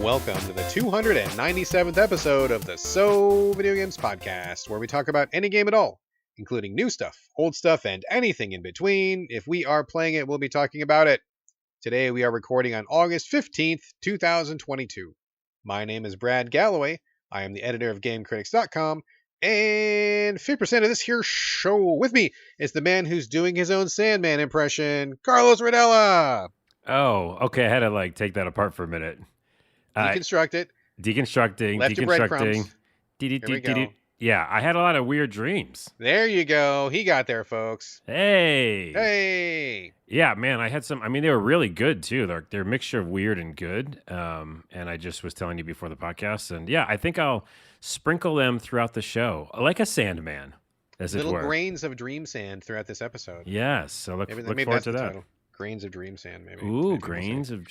welcome to the 297th episode of the Video Games podcast, where we talk about any game at all, including new stuff, old stuff, and anything in between. If we are playing it, we'll be talking about it. Today we are recording on August 15th, 2022. My name is Brad Galloway. I am the editor of GameCritics.com, and 50% of this here show with me is the man who's doing his own Sandman impression, Carlos Rodella. Oh, okay. I had to take that apart for a minute. Deconstruct it. Deconstructing. Left your breadcrumbs. Here we go. Yeah, I had a lot of weird dreams. There you go. He got there, folks. Hey. Yeah, man, I had some. I mean, they were really good, too. They're a mixture of weird and good. And I just was telling you before the podcast. And yeah, I think I'll sprinkle them throughout the show, like a Sandman, as it were. Little grains of dream sand throughout this episode. Yes. So look forward to that. Title. Grains of dream sand, maybe. Ooh, maybe grains of...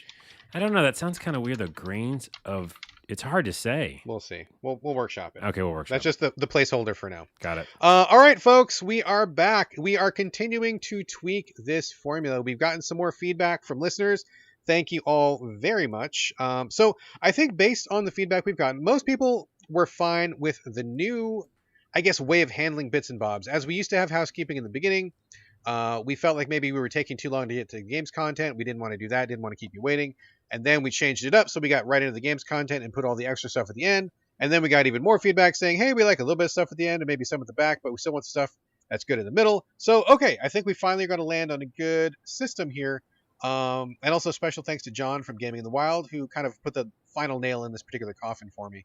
I don't know. That sounds kind of weird, though. Grains of... It's hard to say. We'll see. We'll workshop it. Okay, we'll workshop it. That's just the placeholder for now. Got it. All right, folks. We are back. We are continuing to tweak this formula. We've gotten some more feedback from listeners. Thank you all very much. So I think based on the feedback we've gotten, most people were fine with the new, I guess, way of handling bits and bobs. As we used to have housekeeping in the beginning, we felt like maybe we were taking too long to get to the games content. We didn't want to do that. Didn't want to keep you waiting. And then we changed it up. So we got right into the games content and put all the extra stuff at the end. And then we got even more feedback saying, hey, we like a little bit of stuff at the end and maybe some at the back, but we still want stuff that's good in the middle. So, okay, I think we finally are going to land on a good system here. And also special thanks to John from Gaming in the Wild, who kind of put the final nail in this particular coffin for me.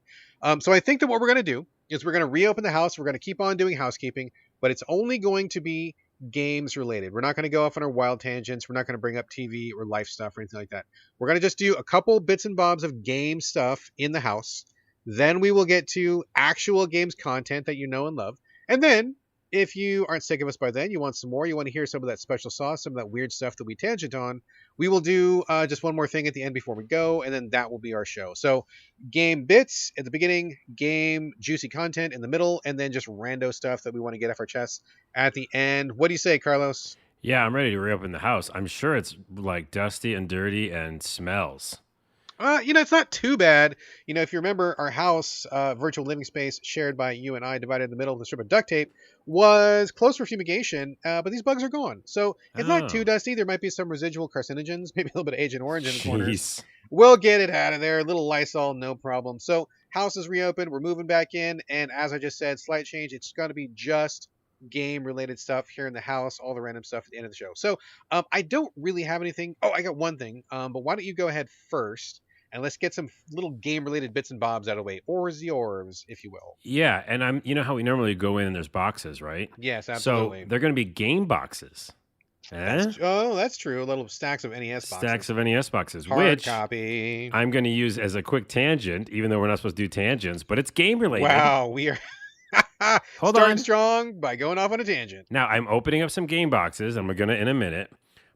So I think that what we're going to do is we're going to reopen the house. We're going to keep on doing housekeeping, but it's only going to be games related. We're not going to go off on our wild tangents. We're not going to bring up TV or life stuff or anything like that. We're going to just do a couple bits and bobs of game stuff in the house. Then we will get to actual games content that you know and love. And then if you aren't sick of us by then, you want some more, you want to hear some of that special sauce, some of that weird stuff that we tangent on, we will do just one more thing at the end before we go, and then that will be our show. So game bits at the beginning, game juicy content in the middle, and then just rando stuff that we want to get off our chests at the end. What do you say, Carlos? Yeah, I'm ready to reopen the house. I'm sure it's dusty and dirty and smells. It's not too bad. If you remember, our house, virtual living space shared by you and I, divided in the middle with a strip of duct tape, was closed for fumigation, but these bugs are gone. So it's not too dusty. There might be some residual carcinogens, maybe a little bit of Agent Orange in the corners. We'll get it out of there. A little Lysol, no problem. So house is reopened. We're moving back in. And as I just said, slight change. It's going to be just game-related stuff here in the house, all the random stuff at the end of the show. So I don't really have anything. Oh, I got one thing. But why don't you go ahead first? And let's get some little game-related bits and bobs out of the way, or yours, if you will. Yeah, and you know how we normally go in and there's boxes, right? Yes, absolutely. So they're going to be game boxes. That's true. Little stacks of NES boxes. Stacks of NES boxes, Hard which copy. I'm going to use as a quick tangent, even though we're not supposed to do tangents, but it's game-related. Wow, we are starting strong by going off on a tangent. Now, I'm opening up some game boxes, and we're going to in a minute.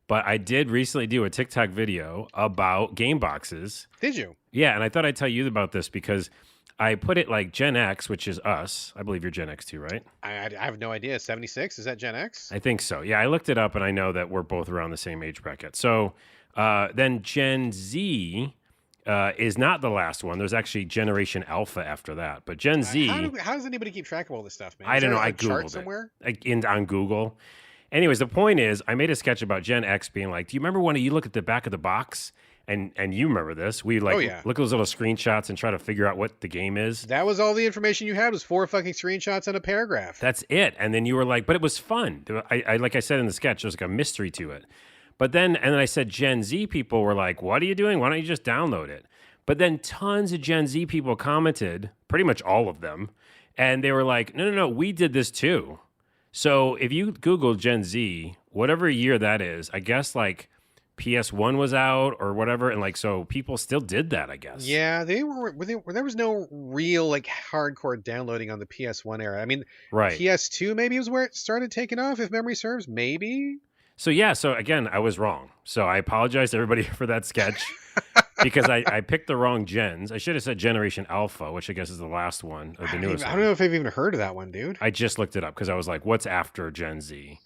But I did recently do a TikTok video about game boxes. Did you? Yeah, and I thought I'd tell you about this because I put it like Gen X, which is us. I believe you're Gen X too, right? I have no idea. 76? Is that Gen X? I think so. Yeah, I looked it up, and I know that we're both around the same age bracket. So then Gen Z is not the last one. There's actually Generation Alpha after that. But Gen Z... How does anybody keep track of all this stuff, man? I don't know. I Googled it. Somewhere? On Google. Anyways, the point is, I made a sketch about Gen X being like, do you remember when you look at the back of the box? And you remember this. We look at those little screenshots and try to figure out what the game is. That was all the information you had was 4 fucking screenshots and a paragraph. That's it. And then you were like, but it was fun. I like I said in the sketch, there's like a mystery to it. But then I said Gen Z people were like, what are you doing? Why don't you just download it? But then tons of Gen Z people commented, pretty much all of them. And they were like, no, we did this too. So if you Google Gen Z, whatever year that is, I guess PS1 was out or whatever, and so people still did that, I guess. Yeah, there was no real hardcore downloading on the PS1 era. I mean, right. PS2 maybe was where it started taking off, if memory serves, maybe. So again, I was wrong. So I apologize to everybody for that sketch. because I picked the wrong gens. I should have said Generation Alpha, which I guess is the last one of the newest one. I don't know if I've even heard of that one, dude. I just looked it up because I was like, what's after Gen Z?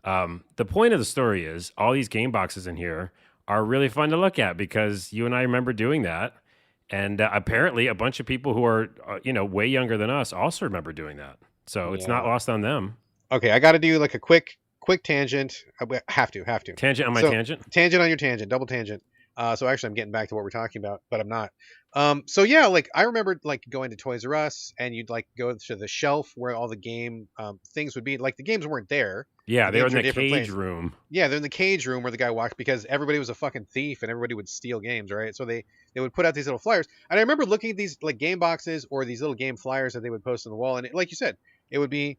The point of the story is all these game boxes in here are really fun to look at because you and I remember doing that. And apparently, a bunch of people who are way younger than us also remember doing that. So it's not Yeah. lost on them. Okay, I got to do like a quick tangent. Have to. Tangent on my So tangent. tangent on your tangent, double tangent. So actually, I'm getting back to what we're talking about, but I'm not. So yeah, like I remember like going to Toys R Us, and you'd like go to the shelf where all the game things would be. Like the games weren't there. Yeah, The they were games in were a the different cage place. room. Yeah, they're in the cage room where the guy walked because everybody was a fucking thief and everybody would steal games, right? So they would put out these little flyers, and I remember looking at these like game boxes or these little game flyers that they would post on the wall, and like you said, it would be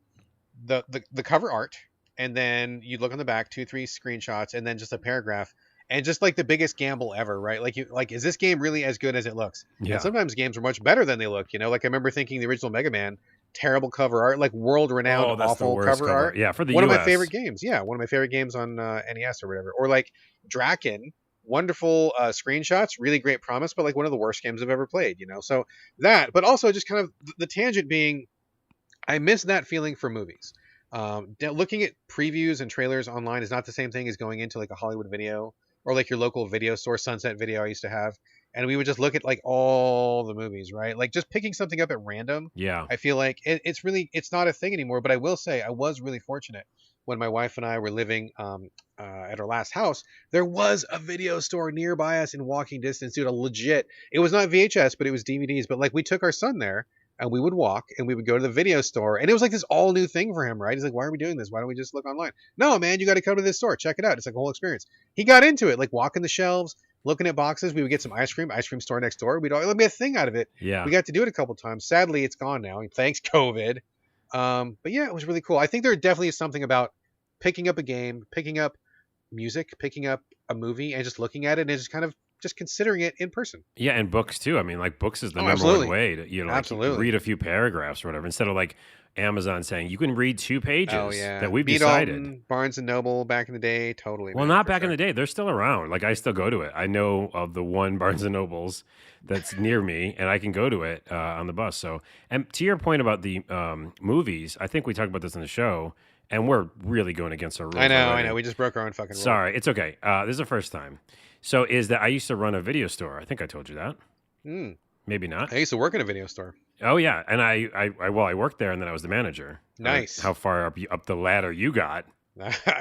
the cover art, and then you'd look on the back, 2-3 screenshots, and then just a paragraph, and just like the biggest gamble ever, right? Like is this game really as good as it looks? Yeah. And sometimes games are much better than they look, Like I remember thinking the original Mega Man, terrible cover art, like world renowned awful cover art. Yeah, for the one US. of my favorite games. Yeah, one of my favorite games on NES or whatever. Or like Draken, wonderful screenshots, really great promise, but like one of the worst games I've ever played. So that, but also just kind of the tangent being, I miss that feeling for movies. Looking at previews and trailers online is not the same thing as going into like a Hollywood Video or like your local video store, Sunset Video I used to have, and we would just look at like all the movies, right? Like just picking something up at random. Yeah. I feel like it's not a thing anymore. But I will say I was really fortunate when my wife and I were living at our last house. There was a video store nearby us in walking distance, dude. It was not VHS, but it was DVDs. But like we took our son there, and we would walk and we would go to the video store, and it was like this all new thing for him, right? He's like, why are we doing this? Why don't we just look online? No, man, you got to come to this store. Check it out. It's like a whole experience. He got into it, like walking the shelves, looking at boxes. We would get some ice cream store next door. We'd all be a thing out of it. Yeah. We got to do it a couple times. Sadly, it's gone now. Thanks COVID. But yeah, it was really cool. I think there definitely is something about picking up a game, picking up music, picking up a movie, and just looking at it and just kind of just considering it in person. Yeah, and books too. I mean, like books is the number absolutely. one way to Absolutely. read a few paragraphs or whatever, instead of like Amazon saying you can read 2 pages. Oh yeah, that we've Beat decided. Alton, Barnes and Noble back in the day, totally. Well, man, not for back sure. in the day. They're still around. Like I still go to it. I know of the one Barnes and Nobles that's near me, and I can go to it on the bus. So, and to your point about the movies, I think we talked about this in the show, and we're really going against our rules. I already. know. We just broke our own fucking rule. Sorry, it's okay. This is the first time. So is that I used to run a video store. I think I told you that. Maybe not. I used to work in a video store. Oh yeah, and I worked there, and then I was the manager. Nice. How far up the ladder you got?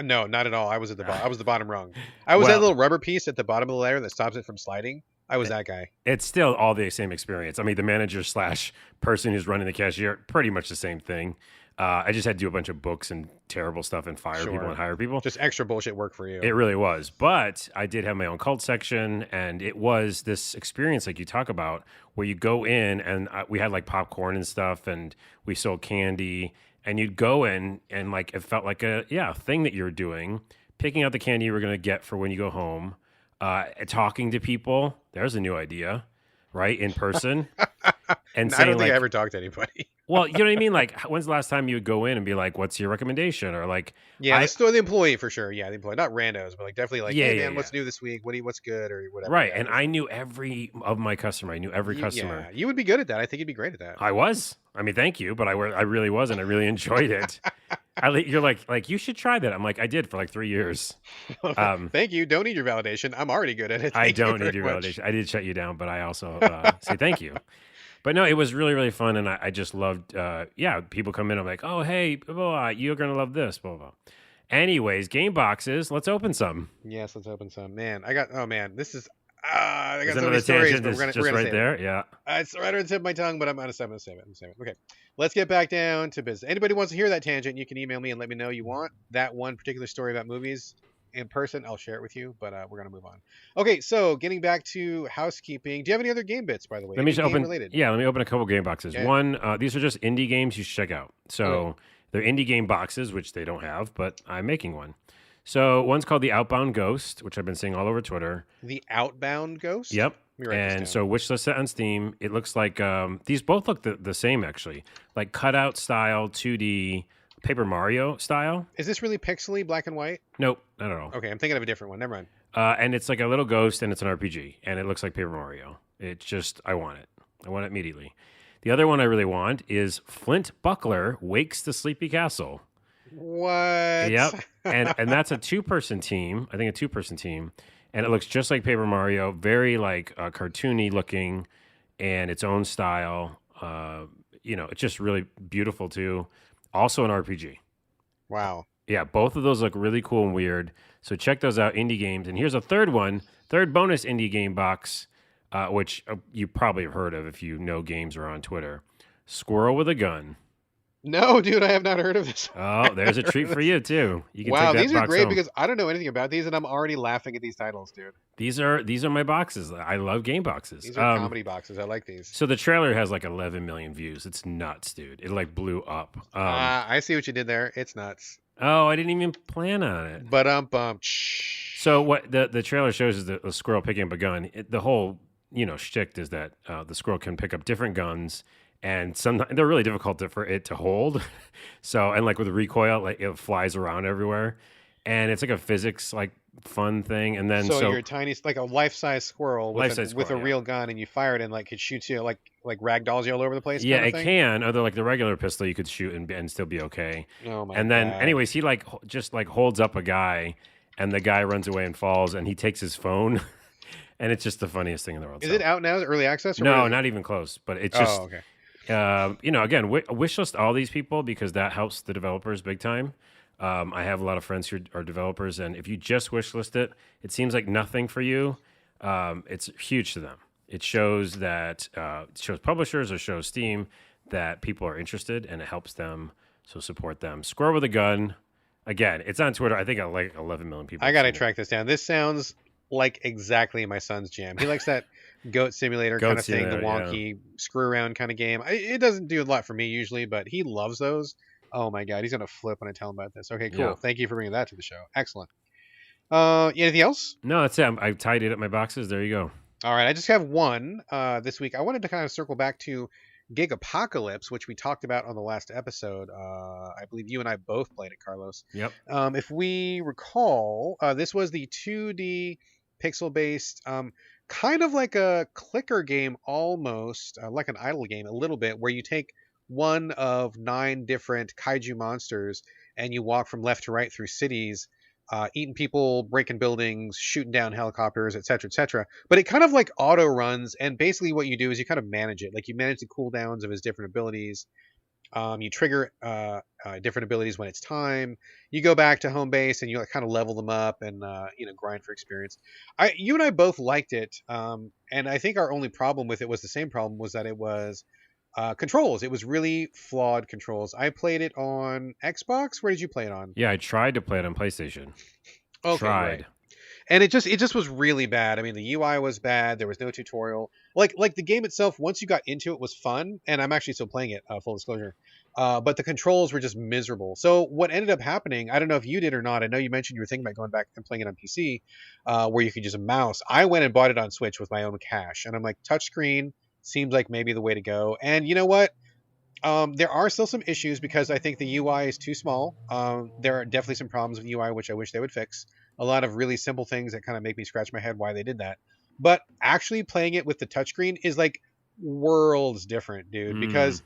No, not at all. I was at the I was the bottom rung. I was that little rubber piece at the bottom of the ladder that stops it from sliding. I was that guy. It's still all the same experience. I mean, the manager / person who's running the cashier, pretty much the same thing. I just had to do a bunch of books and terrible stuff and fire people and hire people. Just extra bullshit work for you. It really was. But I did have my own cult section, and it was this experience like you talk about where you go in, and we had like popcorn and stuff, and we sold candy, and you'd go in, and like it felt like a thing that you're doing, picking out the candy you were going to get for when you go home, talking to people. There's a new idea, right? In person. And I don't think I ever talked to anybody. Well, you know what I mean? Like, when's the last time you would go in and be like, what's your recommendation? Or like, the employee for sure. Yeah, the employee, not randos, but like definitely like, hey man, what's new this week? What's good or whatever. Right. And I knew every of my customer. I knew every customer. Yeah, you would be good at that. I think you'd be great at that. I was. I mean, thank you, but I really wasn't. I really enjoyed it. You're like, you should try that. I'm like, I did for like 3 years. Thank you. Don't need your validation. I'm already good at it. I don't need your validation. I did shut you down, but I also say thank you. But no, it was really, really fun, and I just loved, people come in, I'm like, oh, hey, blah, blah, you're going to love this, blah, blah. Anyways, game boxes, let's open some. Yes, let's open some. Man, I got I got so many another stories, tangent but we're just gonna right save there, it. yeah. It's right on the tip of my tongue, but I'm gonna save it. Okay, let's get back down to business. Anybody wants to hear that tangent, you can email me and let me know you want that one particular story about movies in person. I'll share it with you, but we're gonna move on. Okay, so getting back to housekeeping. Do you have any other game bits, by the way? Let me just open. Related? Yeah, let me open a couple game boxes. Okay. One, these are just indie games you should check out. So they're indie game boxes, which they don't have, but I'm making one. So one's called the Outbound Ghost, which I've been seeing all over Twitter. The Outbound Ghost. Yep. Let me write this And down. so wishlist set on Steam. It looks like these both look the same actually, like cutout style, 2D, Paper Mario style. Is this really pixely, black and white? Nope, not at all. Okay, I'm thinking of a different one. Never mind. And it's like a little ghost, and it's an RPG, and it looks like Paper Mario. It's just, I want it. I want it immediately. The other one I really want is Flint Buckler Wakes the Sleepy Castle. What? Yep. And that's a two-person team. I think a two-person team. And it looks just like Paper Mario, very like cartoony looking. and its own style. It's just really beautiful too. Also an RPG. Wow. Yeah, both of those look really cool and weird. So check those out, indie games. And here's a third bonus indie game box, which you probably have heard of if you know games or on Twitter. Squirrel with a Gun. No, dude, I have not heard of this. Oh, there's a treat for you too. You can Wow, take that these are box great home. because I don't know anything about these, and I'm already laughing at these titles, dude. These are my boxes. I love game boxes. These are comedy boxes. I like these. So the trailer has like 11 million views. It's nuts, dude. It like blew up. I see what you did there. It's nuts. Oh, I didn't even plan on it. But So what the trailer shows is the squirrel picking up a gun. The whole shtick is that the squirrel can pick up different guns, and sometimes they're really difficult for it to hold. So and like with the recoil, like it flies around everywhere, and it's like a physics like fun thing. And then so you're a tiny, like a life-size squirrel with a real gun, and you fire it and like it shoots you like ragdolls you all over the place. Yeah, kind it of can. Although like the regular pistol, you could shoot and still be okay. Oh my! And then, God. anyways, he like just like holds up a guy, and the guy runs away and falls, and he takes his phone, and it's just the funniest thing in the world. Is it out now? Is it early access? Or No, not even close. But it's just, okay. Again, wish list all these people because that helps the developers big time. I have a lot of friends who are developers, and if you just wish list it, it seems like nothing for you. It's huge to them. It shows that it shows publishers or shows Steam that people are interested, and it helps them. So support them. Squirrel with a Gun. Again, it's on Twitter. I think like 11 million people. I gotta track this down. This sounds like exactly my son's jam. He likes that goat simulator kind of thing, the wonky screw around kind of game. It doesn't do a lot for me usually, but he loves those. Oh my God, he's gonna flip when I tell him about this. Okay, cool. Yeah. Thank you for bringing that to the show. Excellent. Anything else? No, that's it. I tidied up my boxes. There you go. All right, I just have one this week. I wanted to kind of circle back to Gig Apocalypse, which we talked about on the last episode. I believe you and I both played it, Carlos. Yep. If we recall, this was the 2D pixel-based, kind of like a clicker game almost, like an idle game a little bit, where you take one of 9 different kaiju monsters and you walk from left to right through cities, eating people, breaking buildings, shooting down helicopters, etc., etc. But it kind of like auto runs, and basically what you do is you kind of manage it. Like you manage the cooldowns of his different abilities. You trigger different abilities when it's time. You go back to home base and you kind of level them up and grind for experience. You and I both liked it, and I think our only problem with it was the same problem, was that it was controls. It was really flawed controls. I played it on Xbox. Where did you play it on? Yeah, I tried to play it on PlayStation. Okay, tried. Right. And it just was really bad. I mean, the UI was bad. There was no tutorial. Like the game itself, once you got into it, was fun, and I'm actually still playing it. Full disclosure, but the controls were just miserable. So what ended up happening, I don't know if you did or not. I know you mentioned you were thinking about going back and playing it on PC, where you could use a mouse. I went and bought it on Switch with my own cash, and I'm like, touchscreen seems like maybe the way to go. And you know what? There are still some issues because I think the UI is too small. There are definitely some problems with UI which I wish they would fix. A lot of really simple things that kind of make me scratch my head why they did that. But actually playing it with the touchscreen is like worlds different, dude. Because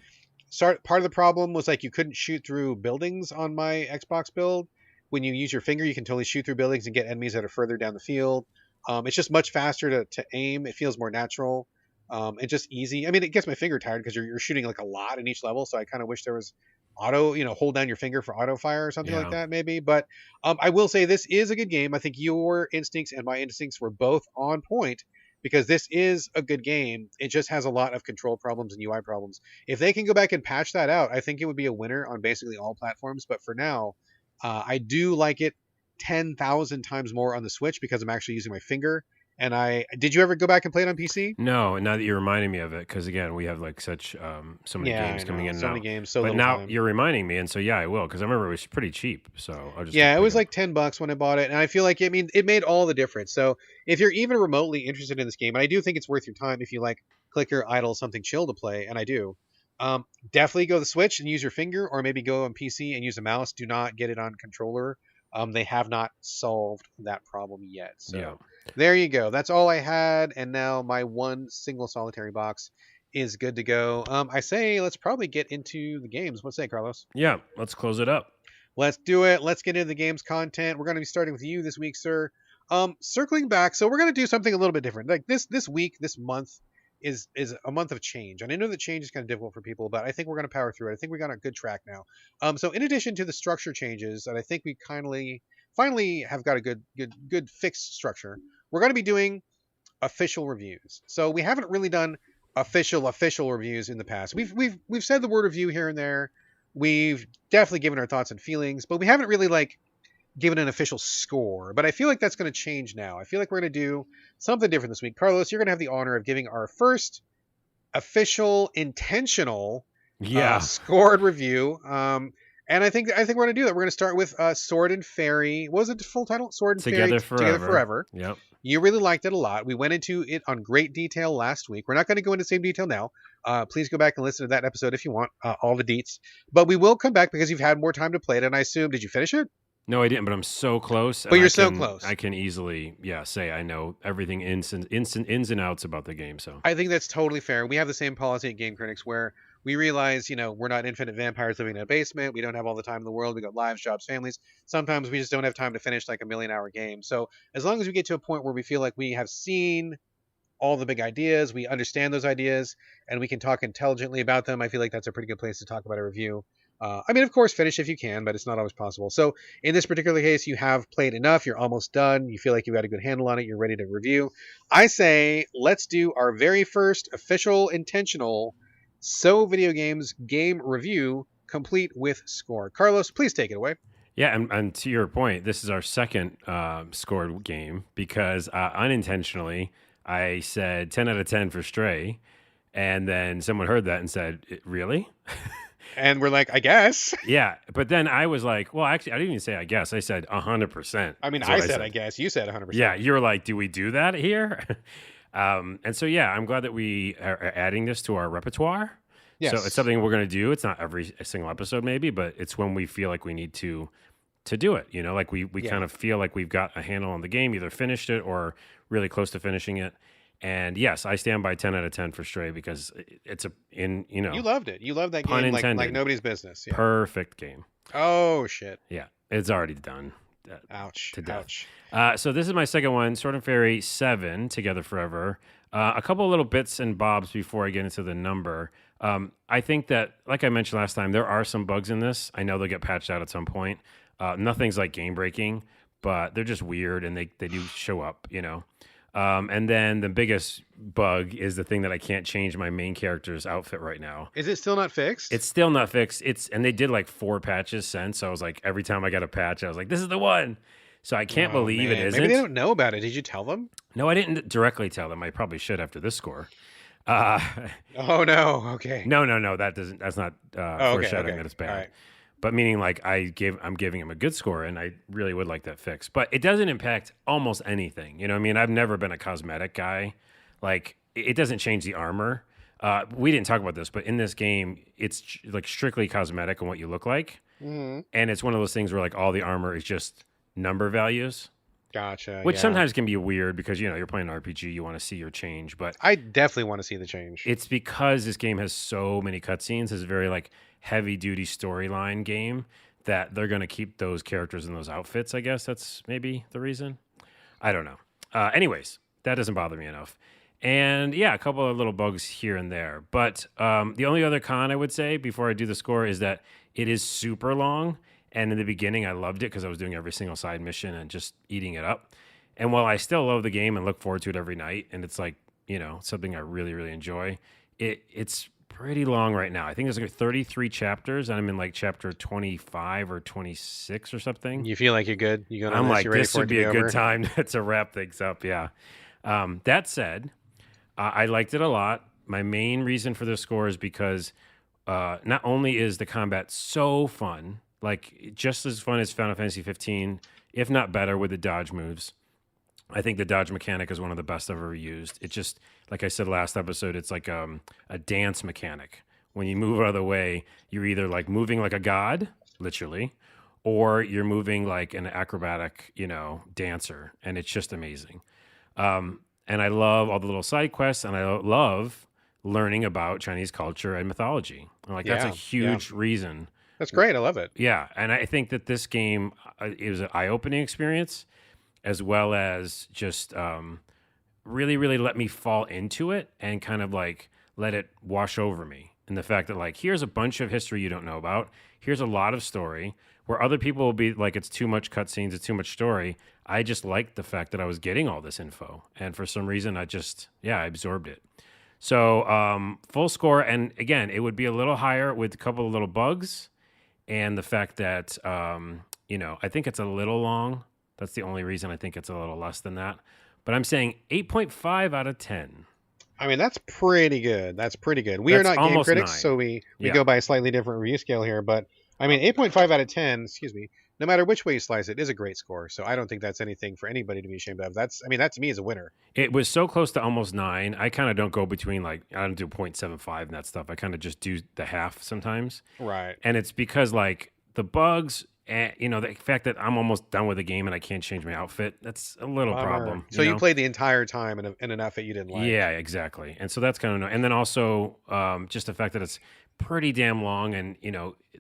part of the problem was like you couldn't shoot through buildings on my Xbox build. When you use your finger, you can totally shoot through buildings and get enemies that are further down the field. It's just much faster to aim. It feels more natural. And just easy. I mean, it gets my finger tired because you're shooting like a lot in each level. So I kind of wish there was auto, hold down your finger for auto fire or something like that maybe. But I will say this is a good game. I think your instincts and my instincts were both on point because this is a good game. It just has a lot of control problems and UI problems. If they can go back and patch that out, I think it would be a winner on basically all platforms. But for now, I do like it 10,000 times more on the Switch because I'm actually using my finger. And did you ever go back and play it on PC? No, now that you're reminding me of it, because again, we have like such so many games coming in now. So many games, so but little now time. You're reminding me, and so yeah, I will, because I remember it was pretty cheap. So I'll just it was like $10 when I bought it, and I feel like it made all the difference. So if you're even remotely interested in this game, and I do think it's worth your time if you like clicker, idle, something chill to play, and I do. Definitely go to the Switch and use your finger, or maybe go on PC and use a mouse. Do not get it on controller. They have not solved that problem yet. So there you go. That's all I had. And now my one single solitary box is good to go. I say let's probably get into the games. What say, Carlos? Yeah, let's close it up. Let's do it. Let's get into the games content. We're going to be starting with you this week, sir. Circling back. So we're going to do something a little bit different. Like this week, this month is a month of change, and I know that change is kind of difficult for people, but I think we're going to power through it. I think we got a good track now. So in addition to the structure changes, and I think we finally have got a good fixed structure, we're going to be doing official reviews. So we haven't really done official reviews in the past. We've said the word review here and there. We've definitely given our thoughts and feelings, but we haven't really like given an official score. But I feel like that's going to change now. I feel like we're going to do something different this week. Carlos, you're going to have the honor of giving our first official intentional scored review. And I think we're going to do that. We're going to start with Sword and Fairy. What was it the full title? Sword and Fairy Together Forever. Yep. You really liked it a lot. We went into it on great detail last week. We're not going to go into the same detail now. Please go back and listen to that episode if you want all the deets. But we will come back because you've had more time to play it. And I assume, did you finish it? No, I didn't, but I'm so close. But you're so close. I can easily, say I know everything ins and outs about the game. So I think that's totally fair. We have the same policy at Game Critics where we realize, we're not infinite vampires living in a basement. We don't have all the time in the world. We got lives, jobs, families. Sometimes we just don't have time to finish like a 1,000,000-hour game. So as long as we get to a point where we feel like we have seen all the big ideas, we understand those ideas, and we can talk intelligently about them, I feel like that's a pretty good place to talk about a review. Of course, finish if you can, but it's not always possible. So in this particular case, you have played enough. You're almost done. You feel like you've got a good handle on it. You're ready to review. I say let's do our very first official intentional Videogames game review, complete with score. Carlos, please take it away. Yeah, and to your point, this is our second scored game because unintentionally I said 10 out of 10 for Stray, and then someone heard that and said, "Really?" And we're like, I guess. Yeah, but then I was like, well, actually, I didn't even say I guess. I said 100%. I mean, I said I guess. You said 100%. Yeah, you were like, do we do that here? And so, yeah, I'm glad that we are adding this to our repertoire. Yes. So it's something we're going to do. It's not every single episode maybe, but it's when we feel like we need to do it. Like we kind of feel like we've got a handle on the game, either finished it or really close to finishing it. And yes, I stand by 10 out of 10 for Stray because it's you loved it. You loved that game like nobody's business. Yeah. Perfect game. Oh, shit. Yeah, it's already done. Ouch. To death. Ouch. So this is my second one, Sword and Fairy 7, Together Forever. A couple of little bits and bobs before I get into the number. I think that, like I mentioned last time, there are some bugs in this. I know they'll get patched out at some point. Nothing's like game breaking, but they're just weird and they do show up, And then the biggest bug is the thing that I can't change my main character's outfit right now. Is it still not fixed? It's still not fixed. And they did like 4 patches since. So I was like, every time I got a patch, I was like, this is the one. So I can't believe it isn't. Maybe they don't know about it. Did you tell them? No, I didn't directly tell them. I probably should after this score. Oh no. Okay. No. That's not foreshadowing that it's bad. Right. But meaning like I'm giving him a good score, and I really would like that fixed. But it doesn't impact almost anything. You know what I mean? I've never been a cosmetic guy. Like, it doesn't change the armor. We didn't talk about this, but in this game, it's like strictly cosmetic and what you look like. Mm-hmm. And it's one of those things where like all the armor is just number values. Gotcha. Which sometimes can be weird because, you're playing an RPG, you want to see your change. But I definitely want to see the change. It's because this game has so many cutscenes. It's very like heavy-duty storyline game that they're going to keep those characters in those outfits, I guess. That's maybe the reason. I don't know. Anyways, that doesn't bother me enough. And yeah, a couple of little bugs here and there. But the only other con I would say before I do the score is that it is super long. And in the beginning, I loved it because I was doing every single side mission and just eating it up. And while I still love the game and look forward to it every night, and it's like, something I really, really enjoy, it's pretty long right now. I think there's like 33 chapters, and I'm in like chapter 25 or 26 or something. You feel like you're good? I'm like, this would be a good time to wrap things up, yeah. That said, I liked it a lot. My main reason for this score is because not only is the combat so fun, like just as fun as Final Fantasy 15, if not better with the dodge moves. I think the dodge mechanic is one of the best I've ever used. It just, like I said last episode, it's like a dance mechanic. When you move out of the way, you're either like moving like a god, literally, or you're moving like an acrobatic, dancer, and it's just amazing. And I love all the little side quests, and I love learning about Chinese culture and mythology. That's a huge reason. That's great. I love it. Yeah, and I think that this game is an eye-opening experience, as well as just really, really let me fall into it and kind of like let it wash over me. And the fact that like, here's a bunch of history you don't know about. Here's a lot of story where other people will be like, it's too much cutscenes, it's too much story. I just liked the fact that I was getting all this info. And for some reason, I absorbed it. So full score. And again, it would be a little higher with a couple of little bugs. And the fact that, I think it's a little long. That's the only reason I think it's a little less than that. But I'm saying 8.5 out of 10. I mean, that's pretty good. That's pretty good. We are That's not game almost critics, 9. so we Yeah. go by a slightly different review scale here. But I mean, 8.5 out of 10, excuse me, no matter which way you slice it, is a great score. So I don't think that's anything for anybody to be ashamed of. That to me is a winner. It was so close to almost 9. I kind of don't go between like, I don't do 0.75 and that stuff. I kind of just do the half sometimes. Right. And it's because like the bugs, and the fact that I'm almost done with the game and I can't change my outfit, that's a little Bummer. problem. So you played the entire time in an outfit you didn't like. Yeah, exactly. And so that's kind of annoying. And then also just the fact that it's pretty damn long. And,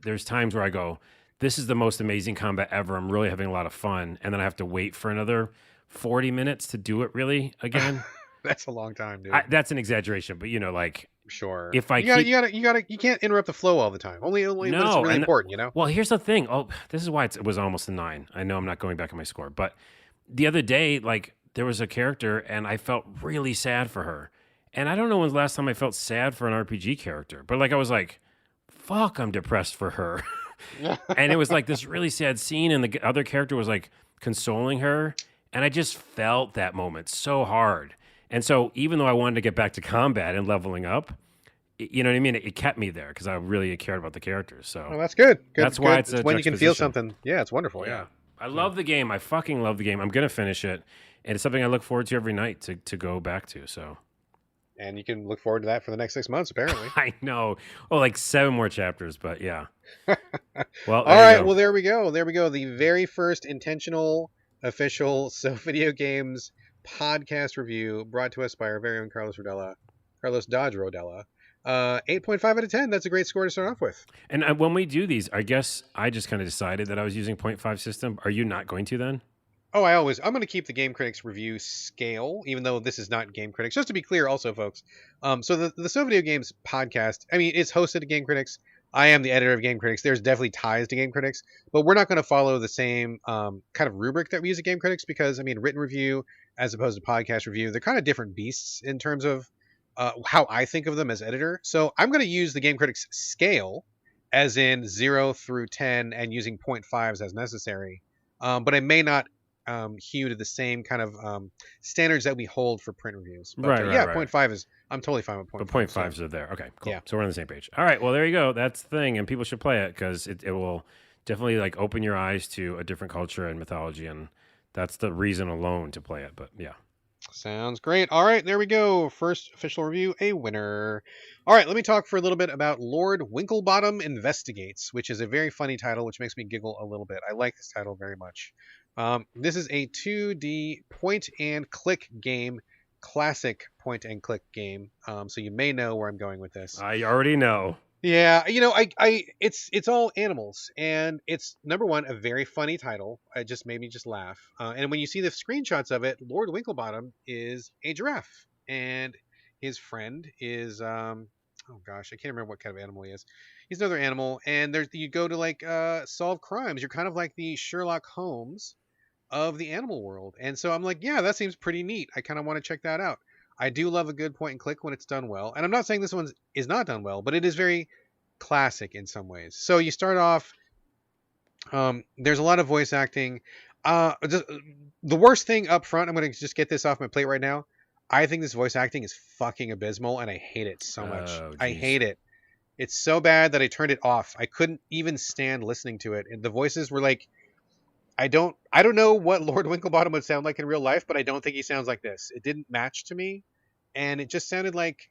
there's times where I go, this is the most amazing combat ever. I'm really having a lot of fun. And then I have to wait for another 40 minutes to do it really again. That's a long time, dude. That's an exaggeration, but Sure. if I you can't interrupt the flow all the time. Only when it's really important, Well, here's the thing. Oh, this is why it was almost a 9. I know I'm not going back on my score, but the other day, like there was a character and I felt really sad for her. And I don't know when's the last time I felt sad for an RPG character, but like I was like, fuck, I'm depressed for her. And it was like this really sad scene and the other character was like consoling her. And I just felt that moment so hard. And so even though I wanted to get back to combat and leveling up, you know what I mean? It kept me there because I really cared about the characters. So that's good. That's why it's when you can feel something. Yeah, it's wonderful. Yeah. I love the game. I fucking love the game. I'm going to finish it. And it's something I look forward to every night to go back to. So. And you can look forward to that for the next 6 months, apparently. I know. Oh, like 7 more chapters, but yeah. Well, all right. Well, there we go. There we go. The very first intentional, official Video Games podcast review brought to us by our very own Carlos Dodge Rodella. 8.5 out of 10. That's a great score to start off with. And when we do these, I guess I just kind of decided that I was using 0.5 system. Are you not going to then? Oh, I'm going to keep the Game Critics review scale, even though this is not Game Critics. Just to be clear, also, folks. So the So Video Games podcast, I mean, it's hosted at Game Critics. I am the editor of Game Critics. There's definitely ties to Game Critics, but we're not going to follow the same kind of rubric that we use at Game Critics because, I mean, written review as opposed to podcast review, they're kind of different beasts in terms of how I think of them as editor. So I'm going to use the Game Critics scale, as in 0 through 10, and using 0.5s as necessary. But I may not hew to the same kind of standards that we hold for print reviews. But, right. 0.5 is, I'm totally fine with 0.5. But 0.5s are there. Okay, cool. Yeah. So we're on the same page. All right, well, there you go. That's the thing, and people should play it because it will definitely like open your eyes to a different culture and mythology, and that's the reason alone to play it. But yeah. Sounds great. All right, there we go. First official review, a winner. All right, let me talk for a little bit about Lord Winklebottom Investigates, which is a very funny title, which makes me giggle a little bit. I like this title very much. This is a 2D point-and-click game, classic point-and-click game. So you may know where I'm going with this. I already know. Yeah, it's all animals, and it's number one, a very funny title. It just made me just laugh. And when you see the screenshots of it, Lord Winklebottom is a giraffe, and his friend is oh gosh, I can't remember what kind of animal he is. He's another animal, and you go to like solve crimes. You're kind of like the Sherlock Holmes of the animal world, and so I'm like, yeah, that seems pretty neat. I kind of want to check that out. I do love a good point and click when it's done well. And I'm not saying this one is not done well, but it is very classic in some ways. So you start off, there's a lot of voice acting. The worst thing up front, I'm going to just get this off my plate right now. I think this voice acting is fucking abysmal, and I hate it so much. Oh, I hate it. It's so bad that I turned it off. I couldn't even stand listening to it. And the voices were like, I don't know what Lord Winklebottom would sound like in real life, but I don't think he sounds like this. It didn't match to me. And it just sounded like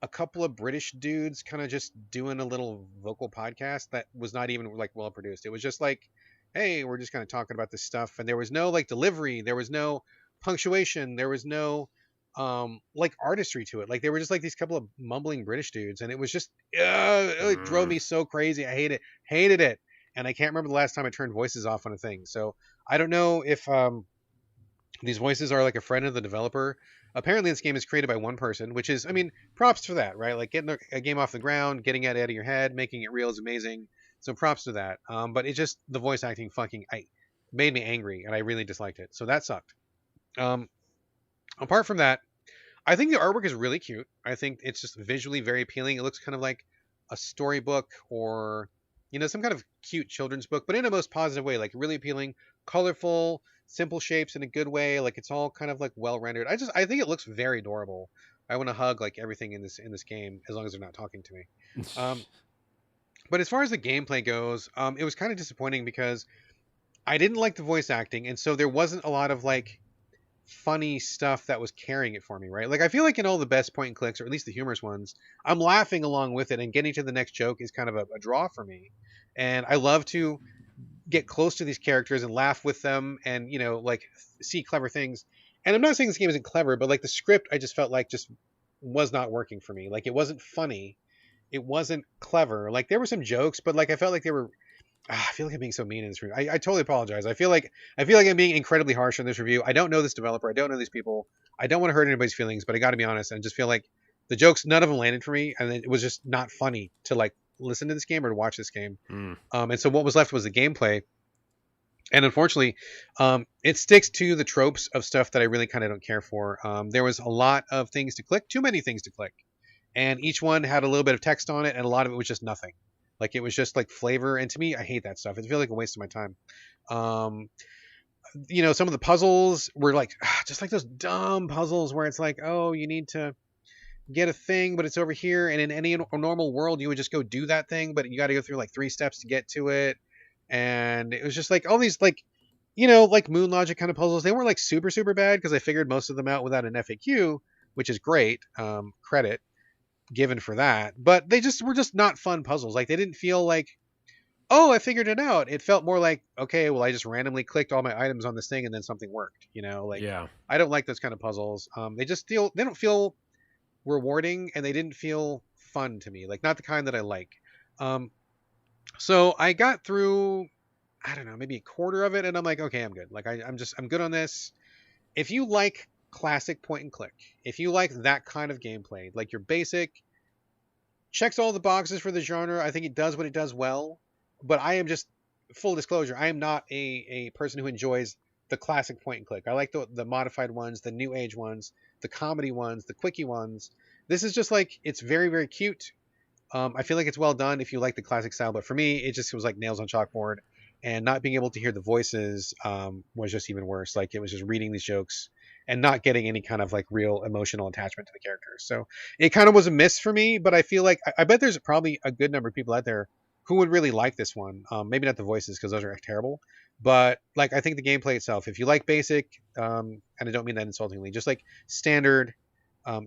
a couple of British dudes kind of just doing a little vocal podcast that was not even like well produced. It was just like, hey, we're just kind of talking about this stuff. And there was no like delivery. There was no punctuation. There was no like artistry to it. Like they were just like these couple of mumbling British dudes. And it was just, it drove me so crazy. I hated it. And I can't remember the last time I turned voices off on a thing. So I don't know if these voices are like a friend of the developer. Apparently, this game is created by one person, which is, I mean, props for that, right? Like getting a game off the ground, getting it out of your head, making it real is amazing. So props to that. But it just the voice acting I made me angry, and I really disliked it. So that sucked. Um, Apart from that, I think the artwork is really cute. I think it's just visually very appealing. It looks kind of like a storybook or, some kind of cute children's book, but in a most positive way, like really appealing, colorful, simple shapes in a good way. Like it's all kind of like well rendered. I think it looks very adorable. I want to hug like everything in this game as long as they're not talking to me. Um, but as far as the gameplay goes, it was kind of disappointing because I didn't like the voice acting, and so there wasn't a lot of like funny stuff that was carrying it for me, right? Like I feel like in all the best point and clicks, or at least the humorous ones, I'm laughing along with it, and getting to the next joke is kind of a draw for me. And I love to get close to these characters and laugh with them, and like see clever things. And I'm not saying this game isn't clever, but like the script, I just felt like just was not working for me. Like it wasn't funny, it wasn't clever. Like there were some jokes, but like I felt like they were I feel like I'm being so mean in this review. I totally apologize. I feel like I'm being incredibly harsh on this review. I don't know this developer. I don't know these people. I don't want to hurt anybody's feelings, but I got to be honest. I just feel like the jokes, none of them landed for me, and it was just not funny to like listen to this game or to watch this game. And so what was left was the gameplay, and unfortunately, it sticks to the tropes of stuff that I really kind of don't care for. There was a lot of things to click, too many things to click, and each one had a little bit of text on it, and a lot of it was just nothing. Like it was just like flavor, and to me, I hate that stuff. It feels like a waste of my time. Some of the puzzles were like just like those dumb puzzles where it's like, oh, you need to get a thing, but it's over here, and in any normal world, you would just go do that thing, but you got to go through like 3 steps to get to it, and it was just like all these like, like moon logic kind of puzzles. They weren't like super super bad because I figured most of them out without an FAQ, which is great. Credit given for that, but they just were just not fun puzzles. Like they didn't feel like, oh, I figured it out. It felt more like, okay, well, I just randomly clicked all my items on this thing and then something worked. Like Yeah. I don't like those kind of puzzles. They don't feel rewarding, and they didn't feel fun to me. Like not the kind that I like. So I got through, I don't know, maybe a quarter of it, and I'm like, okay, I'm good. Like I'm good on this. If you like classic point and click, if you like that kind of gameplay, like your basic, checks all the boxes for the genre. I think it does what it does well, but I am just, full disclosure, I am not a person who enjoys the classic point and click. I like the modified ones, the new age ones, the comedy ones, the quickie ones. This is just like, it's very very cute. I feel like it's well done if you like the classic style, but for me it just was like nails on chalkboard, and not being able to hear the voices was just even worse. Like it was just reading these jokes and not getting any kind of like real emotional attachment to the characters. So it kind of was a miss for me, but I feel like I bet there's probably a good number of people out there who would really like this one. Maybe not the voices because those are terrible, but like I think the gameplay itself, if you like basic, and I don't mean that insultingly, just like standard,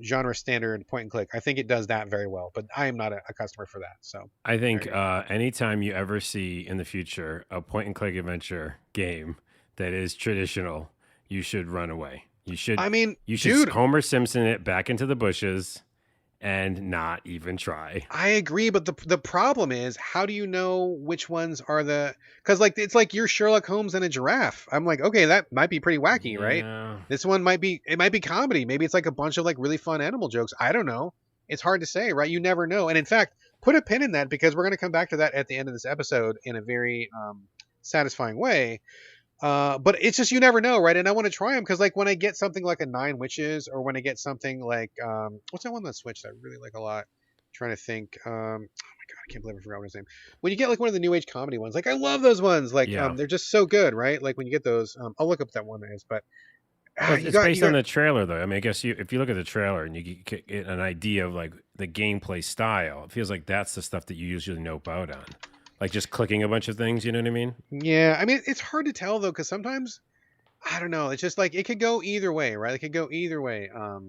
genre standard point and click, I think it does that very well. But I am not a customer for that. So I think there you go. anytime you ever see in the future a point and click adventure game that is traditional, you should run away. I mean, You should dude, Homer Simpson it back into the bushes and not even try. I agree, but the problem is, how do you know which ones are the? Because like it's like you're Sherlock Holmes and a giraffe. I'm like, okay, that might be pretty wacky, right? Yeah. This one might be. It might be comedy. Maybe it's like a bunch of like really fun animal jokes. I don't know. It's hard to say, right? You never know. And in fact, put a pin in that because we're going to come back to that at the end of this episode in a very satisfying way. But it's just, you never know, right? And I want to try them because like when I get something like a Nine Witches, or when I get something like what's that one on the Switch that I really like a lot? Trying to think. Oh my god, I can't believe I forgot his name. When you get like one of the new age comedy ones, like I love those ones. Like Yeah. they're just so good, right? Like when you get those, I'll look up that one is, but Well, you it's got based on the trailer, though. I mean, I guess if you look at the trailer and you get an idea of like the gameplay style, it feels like that's the stuff that you usually nope out on, like just clicking a bunch of things. You know what I mean? Yeah, I mean it's hard to tell though because sometimes I don't know. It's just like it could go either way, right? It could go either way. All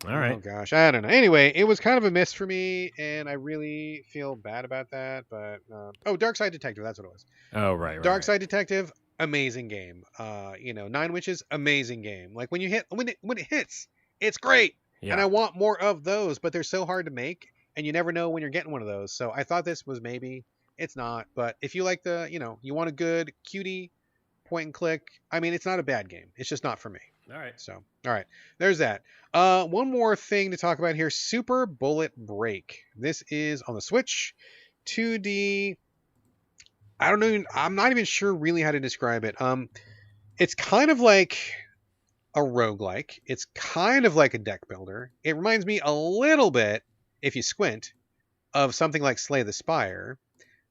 right. Oh gosh, I don't know. Anyway, it was kind of a miss for me, and I really feel bad about that. But Dark Side Detective, that's what it was. Oh, right. Dark Side Detective, amazing game. Nine Witches, amazing game. Like when it hits, it's great, Yeah. and I want more of those. But they're so hard to make, and you never know when you're getting one of those. So I thought this was maybe. It's not, but if you like you want a good cutie point and click. I mean, it's not a bad game. It's just not for me. All right. So, all right, there's that. One more thing to talk about here: Super Bullet Break. This is on the Switch, 2D. I don't know. I'm not even sure really how to describe it. It's kind of like a roguelike. It's kind of like a deck builder. It reminds me a little bit, if you squint, of something like Slay the Spire,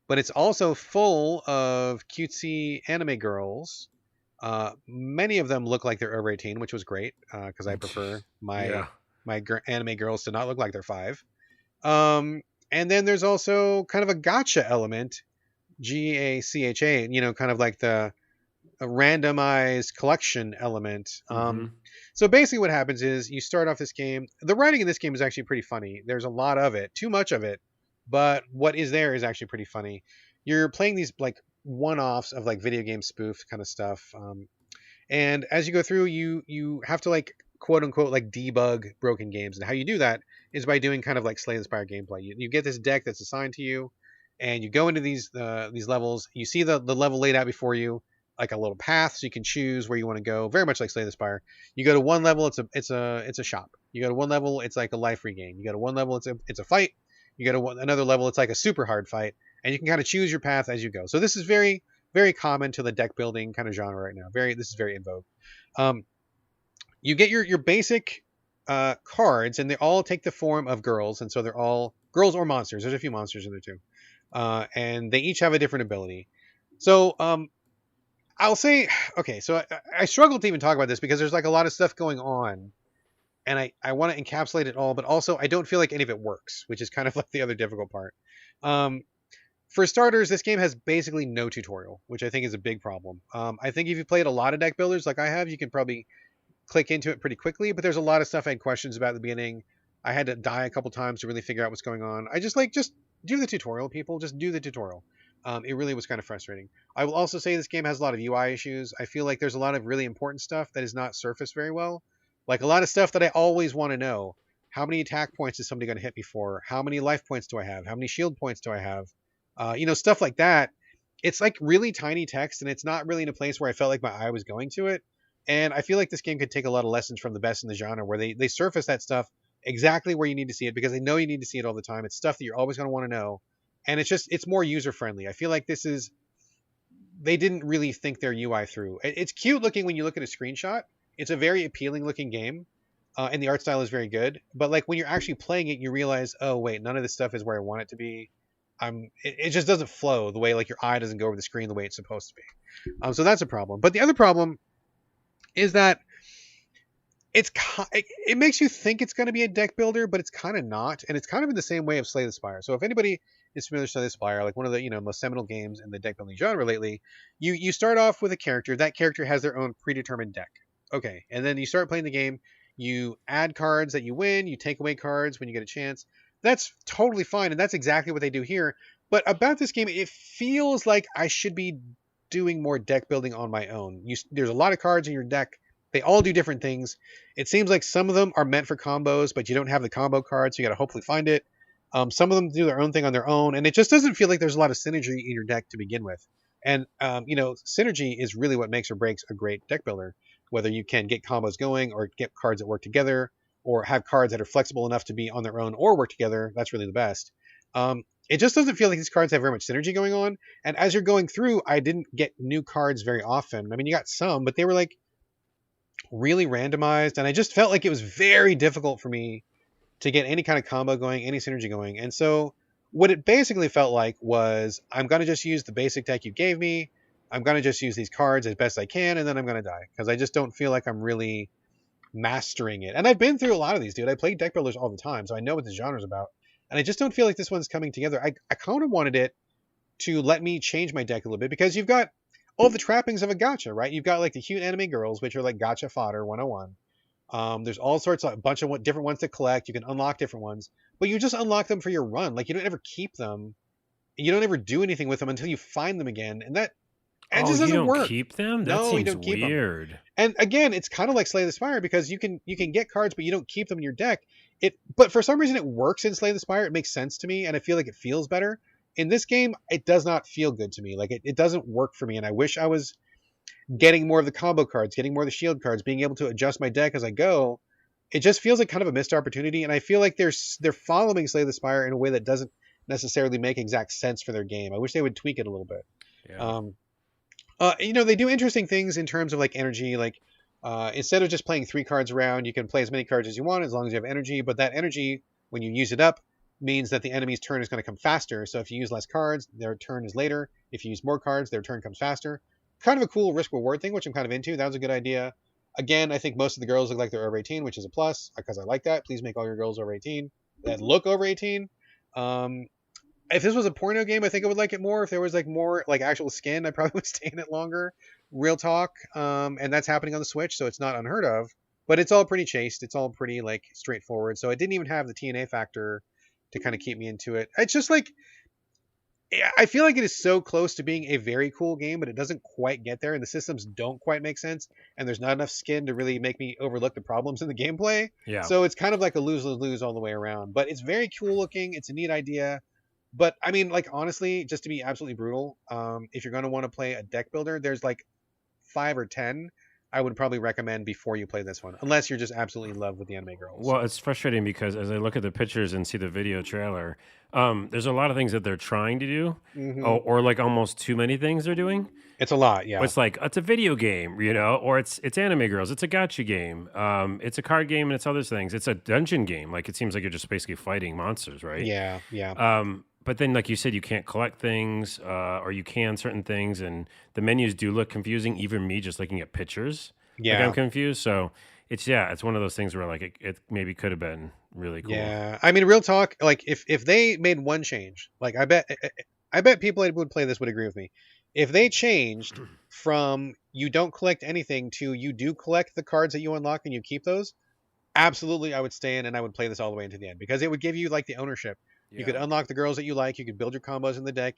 but it's also full of cutesy anime girls. Many of them look like they're over 18, which was great because I prefer Yeah. my anime girls to not look like they're 5. And then there's also kind of a gotcha element, GACHA, kind of like the a randomized collection element. Mm-hmm. So basically what happens is you start off this game. The writing in this game is actually pretty funny. There's a lot of it, too much of it, but what is there is actually pretty funny. You're playing these like one-offs of like video game spoof kind of stuff. And as you go through, you have to like quote unquote like debug broken games. And how you do that is by doing kind of like Slay the Spire gameplay. You get this deck that's assigned to you, and you go into these levels. You see the level laid out before you, like a little path, so you can choose where you want to go. Very much like Slay the Spire. You go to one level, it's a shop. You go to one level, it's like a life regain. You go to one level, it's a fight. You go to another level, it's like a super hard fight, and you can kind of choose your path as you go. So this is very, very common to the deck building kind of genre right now. This is very in vogue. You get your basic cards, and they all take the form of girls, and so they're all girls or monsters. There's a few monsters in there too, and they each have a different ability. So I'll say, okay, so I struggle to even talk about this because there's like a lot of stuff going on, and I want to encapsulate it all, but also I don't feel like any of it works, which is kind of like the other difficult part. For starters, this game has basically no tutorial, which I think is a big problem. I think if you played a lot of deck builders like I have, you can probably click into it pretty quickly, but there's a lot of stuff I had questions about at the beginning. I had to die a couple times to really figure out what's going on. I just do the tutorial, people. Just do the tutorial. It really was kind of frustrating. I will also say this game has a lot of UI issues. I feel like there's a lot of really important stuff that is not surfaced very well. Like a lot of stuff that I always want to know. How many attack points is somebody going to hit me for? How many life points do I have? How many shield points do I have? Stuff like that. It's like really tiny text, and it's not really in a place where I felt like my eye was going to it. And I feel like this game could take a lot of lessons from the best in the genre, where they surface that stuff exactly where you need to see it, because they know you need to see it all the time. It's stuff that you're always going to want to know. And it's more user friendly. I feel like they didn't really think their UI through. It's cute looking when you look at a screenshot. It's a very appealing looking game, and the art style is very good. But like when you're actually playing it, you realize, oh wait, none of this stuff is where I want it to be. It just doesn't flow the way, like your eye doesn't go over the screen the way it's supposed to be. So that's a problem. But the other problem is that it makes you think it's going to be a deck builder, but it's kind of not, and it's kind of in the same way of Slay the Spire. So if anybody is familiar with Slay the Spire, like one of the most seminal games in the deck building genre lately, you start off with a character. That character has their own predetermined deck. Okay, and then you start playing the game. You add cards that you win. You take away cards when you get a chance. That's totally fine, and that's exactly what they do here. But about this game, it feels like I should be doing more deck building on my own. There's a lot of cards in your deck. They all do different things. It seems like some of them are meant for combos, but you don't have the combo card, so you got to hopefully find it. Some of them do their own thing on their own, and it just doesn't feel like there's a lot of synergy in your deck to begin with. And, synergy is really what makes or breaks a great deck builder, whether you can get combos going or get cards that work together, or have cards that are flexible enough to be on their own or work together. That's really the best. It just doesn't feel like these cards have very much synergy going on. And as you're going through, I didn't get new cards very often. I mean, you got some, but they were like really randomized. And I just felt like it was very difficult for me to get any kind of combo going, any synergy going. And so what it basically felt like was, I'm going to just use the basic deck you gave me. I'm going to just use these cards as best I can, and then I'm going to die, because I just don't feel like I'm really mastering it. And I've been through a lot of these, dude. I play deck builders all the time, so I know what the genre's about. And I just don't feel like this one's coming together. I kind of wanted it to let me change my deck a little bit, because you've got all the trappings of a gacha, right? You've got like the cute anime girls, which are like gacha fodder 101. There's all sorts of a bunch of different ones to collect. You can unlock different ones, but you just unlock them for your run. Like you don't ever keep them. You don't ever do anything with them until you find them again. And that just doesn't work. Keep them? That No, you seems don't keep them. weird. And again, it's kind of like Slay the Spire, because you can get cards, but you don't keep them in your deck. But for some reason it works in Slay the Spire. It makes sense to me, and I feel like it feels better. In this game, it does not feel good to me. Like it doesn't work for me, and I wish I was getting more of the combo cards, getting more of the shield cards, being able to adjust my deck as I go. It just feels like kind of a missed opportunity, and I feel like they're following Slay the Spire in a way that doesn't necessarily make exact sense for their game. I wish they would tweak it a little bit. Yeah. Um, they do interesting things in terms of like energy. Like instead of just playing 3 cards around, you can play as many cards as you want as long as you have energy. But that energy, when you use it up, means that the enemy's turn is going to come faster. So if you use less cards, their turn is later. If you use more cards, their turn comes faster. Kind of a cool risk reward thing, which I'm kind of into. That was a good idea. Again, I think most of the girls look like they're over 18, which is a plus because I like that. Please make all your girls over 18 that look over 18. If this was a porno game, I think I would like it more. If there was like more like actual skin, I probably would stay in it longer. Real talk. And that's happening on the Switch, so it's not unheard of. But it's all pretty chaste. It's all pretty like straightforward. So it didn't even have the TNA factor to kind of keep me into it. It's just like I feel like it is so close to being a very cool game, but it doesn't quite get there, and the systems don't quite make sense, and there's not enough skin to really make me overlook the problems in the gameplay. Yeah. So it's kind of like a lose-lose-lose all the way around. But it's very cool looking. It's a neat idea. But I mean, like honestly, just to be absolutely brutal, if you're going to want to play a deck builder, there's like 5 or 10 I would probably recommend before you play this one, unless you're just absolutely in love with the anime girls. Well, it's frustrating because as I look at the pictures and see the video trailer, there's a lot of things that they're trying to do, or like almost too many things they're doing. It's a lot, yeah. It's like it's a video game, you know, or it's anime girls, it's a gacha game, it's a card game, and it's other things. It's a dungeon game. Like it seems like you're just basically fighting monsters, right? Yeah, yeah. But then, like you said, you can't collect things, or you can certain things, and the menus do look confusing. Even me, just looking at pictures, Yeah. like I'm confused. So it's one of those things where like it maybe could have been really cool. Yeah, I mean, real talk. Like if they made one change, like I bet people that would play this would agree with me. If they changed from you don't collect anything to you do collect the cards that you unlock and you keep those, absolutely, I would stay in and I would play this all the way into the end because it would give you like the ownership. You could unlock the girls that you like. You could build your combos in the deck.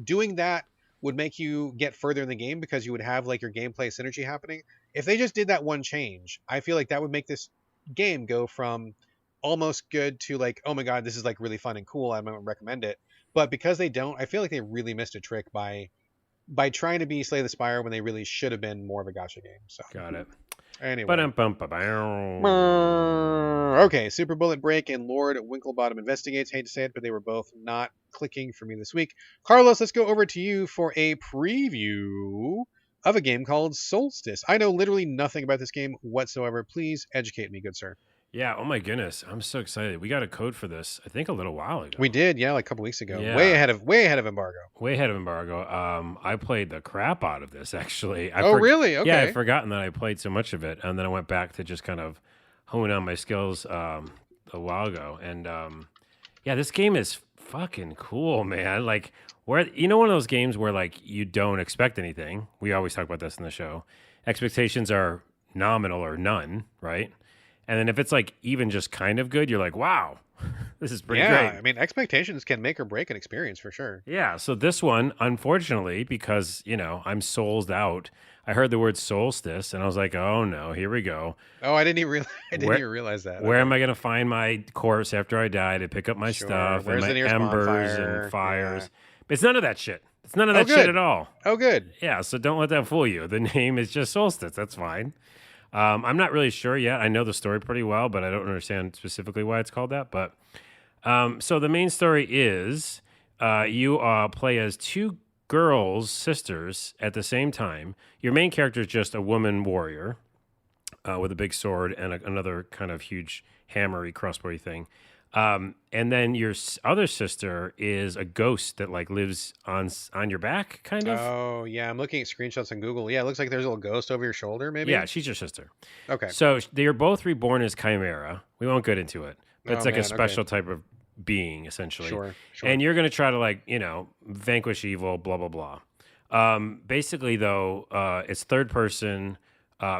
Doing that would make you get further in the game because you would have like your gameplay synergy happening. If they just did that one change, I feel like that would make this game go from almost good to like, oh my god, this is like really fun and cool. I might recommend it. But because they don't, I feel like they really missed a trick by trying to be Slay the Spire when they really should have been more of a gacha game. So Got it. anyway. Okay, Super Bullet Break and Lord Winklebottom Investigates. Hate to say it, but they were both not clicking for me this week. Carlos, let's go over to you for a preview of a game called Soulstice. I know literally nothing about this game whatsoever. Please educate me, good sir. Yeah, oh my goodness. I'm so excited. We got a code for this, I think a little while ago. We did, yeah, like a couple weeks ago. Yeah. Way ahead of embargo. Way ahead of embargo. I played the crap out of this actually. Really? Okay. Yeah, I'd forgotten that I played so much of it, and then I went back to just kind of hone on my skills a while ago. And yeah, this game is fucking cool, man. Like one of those games where like you don't expect anything. We always talk about this in the show. Expectations are nominal or none, right? And then if it's like even just kind of good, you're like, wow, this is pretty great. I mean, expectations can make or break an experience for sure. Yeah. So this one, unfortunately, because, I'm souled out, I heard the word Soulstice and I was like, oh no, here we go. Oh, I didn't even realize that. Where am I going to find my corpse after I die to pick up my stuff Where's and the my nearest embers bonfire? and fires? Yeah. But it's none of that shit. It's none of that good. shit at all. Oh, good. Yeah. So don't let that fool you. The name is just Soulstice. That's fine. I'm not really sure yet. I know the story pretty well, but I don't understand specifically why it's called that. But so the main story is you play as two sisters at the same time. Your main character is just a woman warrior with a big sword and another kind of huge hammery crossbowy thing. And then your other sister is a ghost that like lives on your back, kind of. Oh yeah, I'm looking at screenshots on Google. Yeah, it looks like there's a little ghost over your shoulder, maybe. Yeah, she's your sister. Okay. So they are both reborn as chimera. We won't get into it, but it's like a special type of being, essentially. Sure. And you're going to try to like vanquish evil. Blah blah blah. Basically, though, it's third person.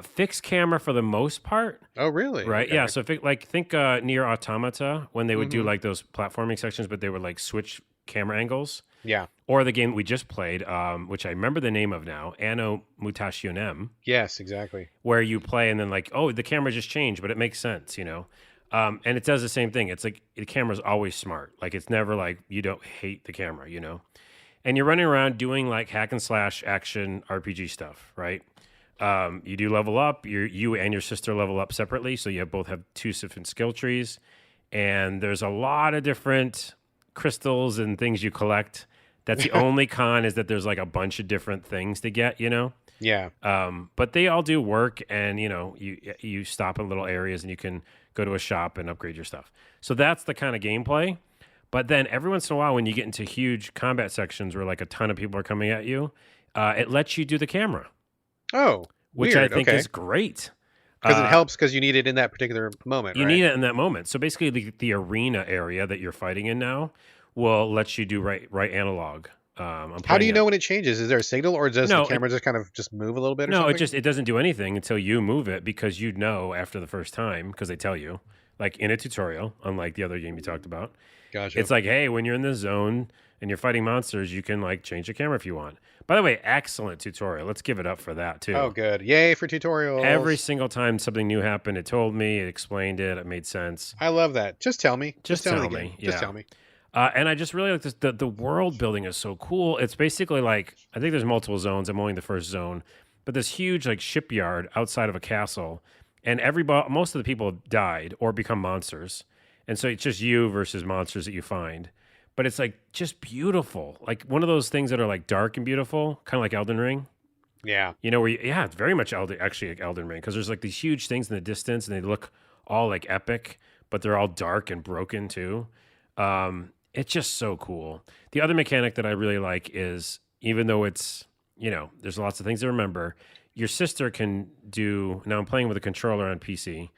Fixed camera for the most part. Oh, really? Right. Okay. Yeah. So think Near Automata when they would do like those platforming sections, but they would like switch camera angles. Yeah. Or the game we just played, which I remember the name of now, Anno Mutationem. Yes, exactly. Where you play and then like, oh, the camera just changed, but it makes sense, And it does the same thing. It's like the camera's always smart. Like it's never like you don't hate the camera, and you're running around doing like hack and slash action RPG stuff, right? You do level up. You and your sister level up separately, so you both have two different skill trees, and there's a lot of different crystals and things you collect. That's the only con is that there's like a bunch of different things to get, you know? Yeah. But they all do work, and you know, you stop in little areas and you can go to a shop and upgrade your stuff. So that's the kind of gameplay. But then every once in a while, when you get into huge combat sections where like a ton of people are coming at you, it lets you do the camera. Oh, which weird. I think Okay. is great. Because it helps because you need it in that particular moment, You right? need it in that moment. So basically, the arena area that you're fighting in now will let you do right analog. How do you know when it changes? Is there a signal, or does the camera just kind of just move a little bit? Or No, something? it doesn't do anything until you move it, because you know after the first time, because they tell you, like in a tutorial, unlike the other game you talked about. Gotcha. It's like, hey, when you're in the zone and you're fighting monsters, you can like change the camera if you want. By the way, excellent tutorial. Let's give it up for that too. Oh, good. Yay for tutorials. Every single time something new happened, it told me, it explained it, it made sense. I love that. Just tell me. Just tell me. Yeah. Just tell me. And I just really like this. The world building is so cool. It's basically like, I think there's multiple zones. I'm only in the first zone, but this huge like shipyard outside of a castle, and most of the people have died or become monsters, and so it's just you versus monsters that you find. But it's like just beautiful, like one of those things that are like dark and beautiful, kind of like Elden Ring. Yeah. You know, it's very much actually like Elden Ring, because there's like these huge things in the distance, and they look all like epic, but they're all dark and broken too. It's just so cool. The other mechanic that I really like is, even though it's, you know, there's lots of things to remember, your sister can do, now I'm playing with a controller on PC,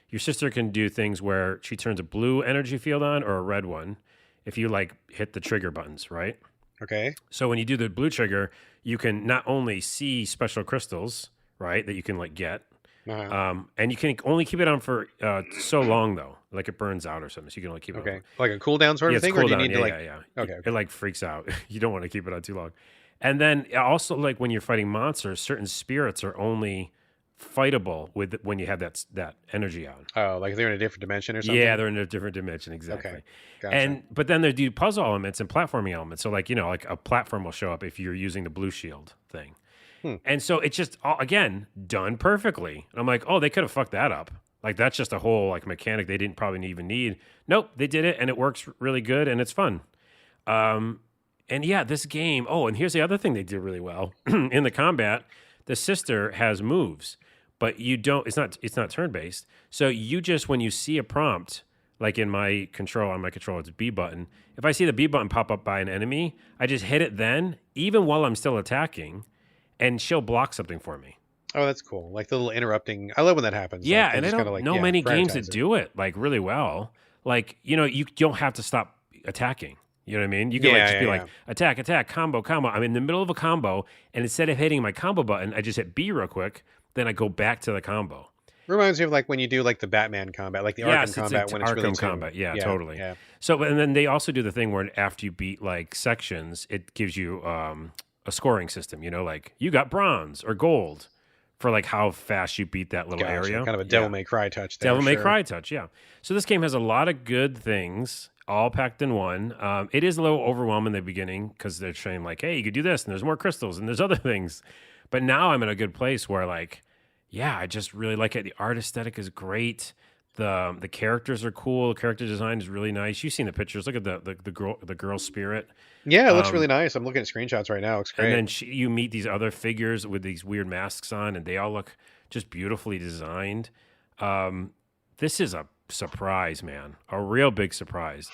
your sister can do things where she turns a blue energy field on or a red one if you like hit the trigger buttons, right? Okay. So when you do the blue trigger, you can not only see special crystals, right, that you can like get, and you can only keep it on for so long though, like it burns out or something. So you can only keep it on. Like a cooldown sort of thing, or do you need to like? Yeah. Okay. It like freaks out. You don't want to keep it on too long. And then also, like when you're fighting monsters, certain spirits are only fightable with when you have that energy on. Oh, like they're in a different dimension or something. Yeah, they're in a different dimension, exactly. Okay. Gotcha. But then they do puzzle elements and platforming elements. So like, you know, like a platform will show up if you're using the blue shield thing. And so it's just, again, done perfectly. And I'm like, oh, they could have fucked that up. Like that's just a whole like mechanic they didn't probably even need. Nope, they did it, and it works really good, and it's fun. And yeah, this game. Oh, and here's the other thing they did really well in the combat. The sister has moves, but you don't. It's not turn based. So you just, when you see a prompt, like on my controller, it's B button. If I see the B button pop up by an enemy, I just hit it then, even while I'm still attacking, and she'll block something for me. Oh, that's cool. Like the little interrupting. I love when that happens. Yeah, like, and I don't like, know many games that prioritize it. do it like really well. Like, you know, you don't have to stop attacking. You know what I mean? You can like attack, combo. I'm in the middle of a combo, and instead of hitting my combo button, I just hit B real quick. Then I go back to the combo. Reminds me of like when you do like the Batman combat, like the Arkham combat when it's Arkham really combat. Yeah, totally. Yeah. So, and then they also do the thing where after you beat like sections, it gives you a scoring system. You know, like you got bronze or gold for like how fast you beat that little area. Kind of a Devil May Cry touch there. Devil May Cry touch, yeah. So this game has a lot of good things, all packed in one. It is a little overwhelming in the beginning because they're saying like, hey, you could do this, and there's more crystals, and there's other things. But now I'm in a good place where like, yeah, I just really like it. The art aesthetic is great. The characters are cool. The character design is really nice. You've seen the pictures. Look at the girl spirit. Yeah, it looks really nice. I'm looking at screenshots right now. It's great. And then you meet these other figures with these weird masks on, and they all look just beautifully designed. This is a surprise, man. A real big surprise.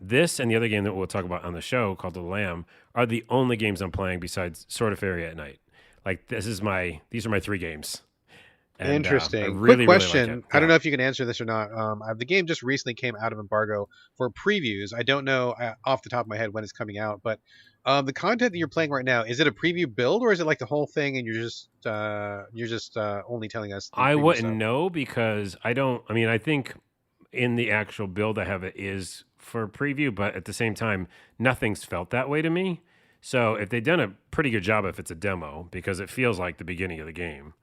This and the other game that we'll talk about on the show called The Lamb are the only games I'm playing besides Sword of Fairy at Night. Like these are my 3 games. And, interesting. Really, Quick question. Really like it. I don't know if you can answer this or not. The game just recently came out of embargo for previews. I don't know off the top of my head when it's coming out, but the content that you're playing right now, is it a preview build or is it like the whole thing and you're just only telling us? I wouldn't know because I don't. I mean, I think in the actual build I have it is for preview, but at the same time, nothing's felt that way to me. So if they've done a pretty good job if it's a demo, because it feels like the beginning of the game.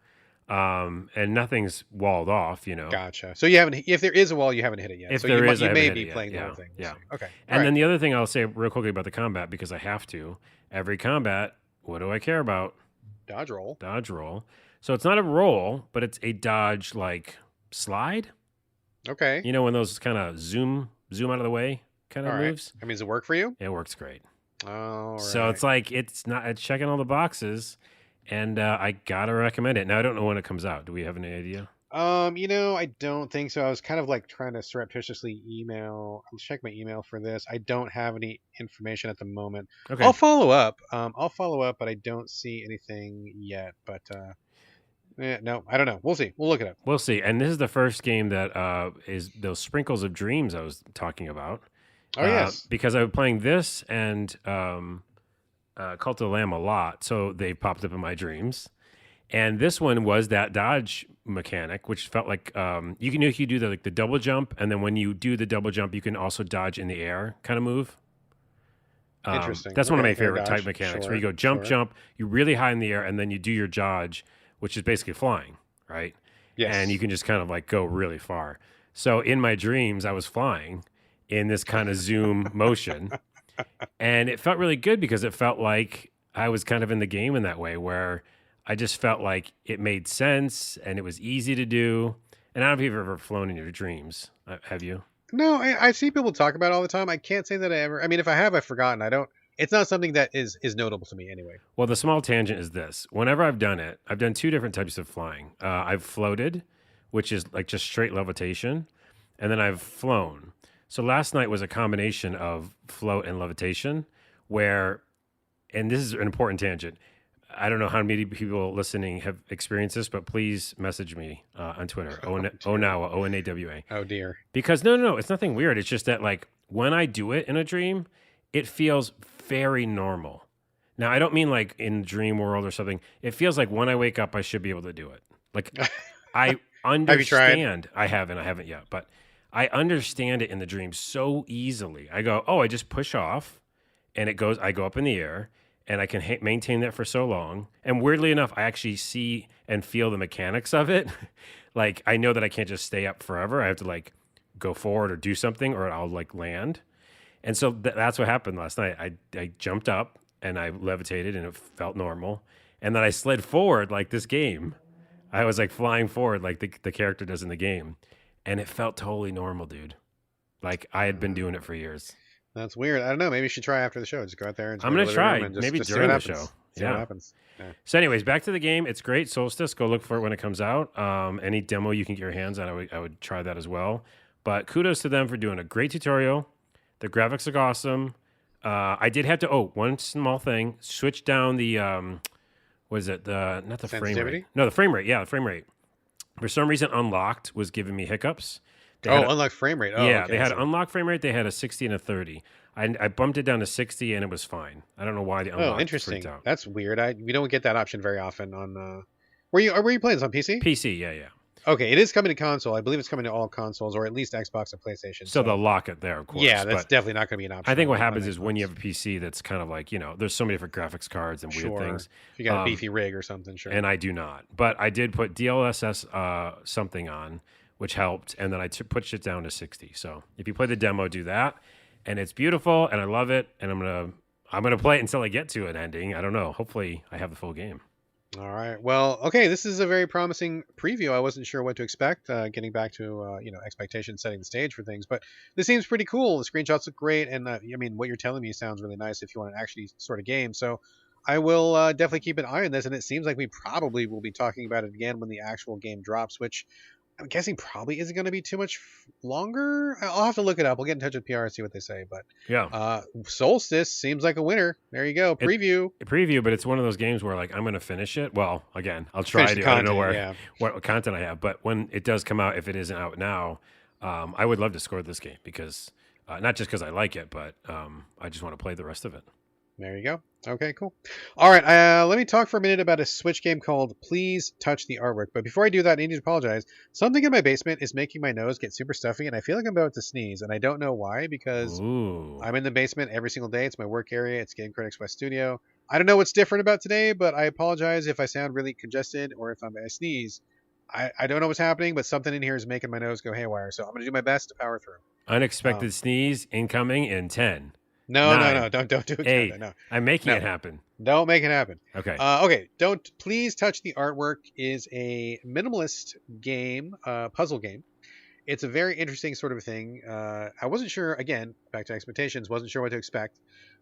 and nothing's walled off. Gotcha. So you haven't. If there is a wall, you haven't hit it yet. If so there you is, I you haven't may hit be it yet. playing the Yeah, whole thing. We'll yeah. see. Okay. And then the other thing I'll say real quickly about the combat, because I have to. Every combat, what do I care about? Dodge roll. Dodge roll. So it's not a roll, but it's a dodge like slide. Okay. When those kind of zoom out of the way kind of moves. I mean, does it work for you? It works great. All right. So it's like it's checking all the boxes, and I gotta recommend it. Now I don't know when it comes out. Do we have any idea? I don't think so. I was kind of like trying to surreptitiously check my email for this. I don't have any information at the moment. Okay. I'll follow up. But I don't see anything yet. But no, I don't know. We'll see. We'll look it up. We'll see. And this is the first game that is those sprinkles of dreams I was talking about. Oh yes. Because I was playing this and Cult of the Lamb a lot, so they popped up in my dreams. And this one was that dodge mechanic, which felt like you do the double jump, and then when you do the double jump, you can also dodge in the air kind of move. Interesting. That's one of my favorite type mechanics, where you go jump, you're really high in the air, and then you do your dodge, which is basically flying, right? Yes. And you can just kind of like go really far. So in my dreams, I was flying in this kind of zoom motion, and it felt really good because it felt like I was kind of in the game in that way, where I just felt like it made sense and it was easy to do. And I don't know if you've ever flown in your dreams. Have you? No, I see people talk about it all the time. I can't say that I ever. I mean, if I have, I've forgotten. I don't. It's not something that is notable to me anyway. Well, the small tangent is this. Whenever I've done it, I've done two different types of flying. I've floated, which is like just straight levitation, and then I've flown. So last night was a combination of float and levitation, and this is an important tangent. I don't know how many people listening have experienced this, but please message me on Twitter. Onawa, O-N-A-W-A. Oh, dear. Because no, it's nothing weird. It's just that like when I do it in a dream, it feels very normal. Now, I don't mean like in dream world or something. It feels like when I wake up, I should be able to do it. Like I understand. Have you tried? I haven't yet, but I understand it in the dream so easily. I go, I just push off and I go up in the air. And I can maintain that for so long. And weirdly enough, I actually see and feel the mechanics of it. Like, I know that I can't just stay up forever. I have to, like, go forward or do something or I'll, like, land. And so that's what happened last night. I jumped up and I levitated and it felt normal. And then I slid forward like this game. I was, like, flying forward like the character does in the game. And it felt totally normal, dude. Like, I had been doing it for years. That's weird. I don't know. Maybe you should try after the show. Just go out there and I'm going to try. Maybe during the show. See what happens. Yeah. So anyways, back to the game. It's great. Soulstice. Go look for it when it comes out. Any demo you can get your hands on, I would try that as well. But kudos to them for doing a great tutorial. The graphics look awesome. I did have to, one small thing. Switch down the, what is it? Not the frame rate. No, the frame rate. Yeah, the frame rate. For some reason, unlocked was giving me hiccups. Unlocked frame rate. Oh, yeah, okay, they had unlocked frame rate. They had a 60 and a 30. I bumped it down to 60 and it was fine. I don't know why the unlocked interesting. freaked out. That's weird. We don't get that option very often on. Were you playing this on PC? PC, yeah. Okay, it is coming to console. I believe it's coming to all consoles, or at least Xbox and PlayStation. So they'll lock it there, of course. Yeah, that's definitely not going to be an option. I think what happens is when you have a PC that's kind of like, there's so many different graphics cards and weird things. If you got a beefy rig or something, sure. And I do not. But I did put DLSS something on, which helped, and then I pushed it down to 60. So if you play the demo, do that, and it's beautiful, and I love it, and I'm gonna play it until I get to an ending. I don't know. Hopefully, I have the full game. All right. Well, okay. This is a very promising preview. I wasn't sure what to expect. Getting back to expectations, setting the stage for things, but this seems pretty cool. The screenshots look great, and I mean, what you're telling me sounds really nice. If you want an actually sort of game, so I will definitely keep an eye on this. And it seems like we probably will be talking about it again when the actual game drops, which I'm guessing probably isn't going to be too much longer. I'll have to look it up. We'll get in touch with PR and see what they say. But yeah, Soulstice seems like a winner. There you go. Preview. But it's one of those games where like I'm going to finish it. Well, again, I'll try to. I don't know what content I have, but when it does come out, if it isn't out now, I would love to score this game because not just because I like it, but I just want to play the rest of it. There you go. Okay, cool. All right, let me talk for a minute about a Switch game called Please Touch the Artwork. But before I do that, I need to apologize. Something in my basement is making my nose get super stuffy, and I feel like I'm about to sneeze, and I don't know why, because I'm in the basement every single day. It's my work area. It's Game Critics West Studio. I don't know what's different about today, but I apologize if I sound really congested or if I sneeze. I don't know what's happening, but something in here is making my nose go haywire. So I'm going to do my best to power through. Unexpected sneeze incoming in 10, No, 9, don't do a 8. countdown. No, I'm making no, it happen. don't make it happen. Okay. Okay, don't please touch the artwork. Is a minimalist game, puzzle game. It's a very interesting sort of thing. I wasn't sure. Again, back to expectations. Wasn't sure what to expect.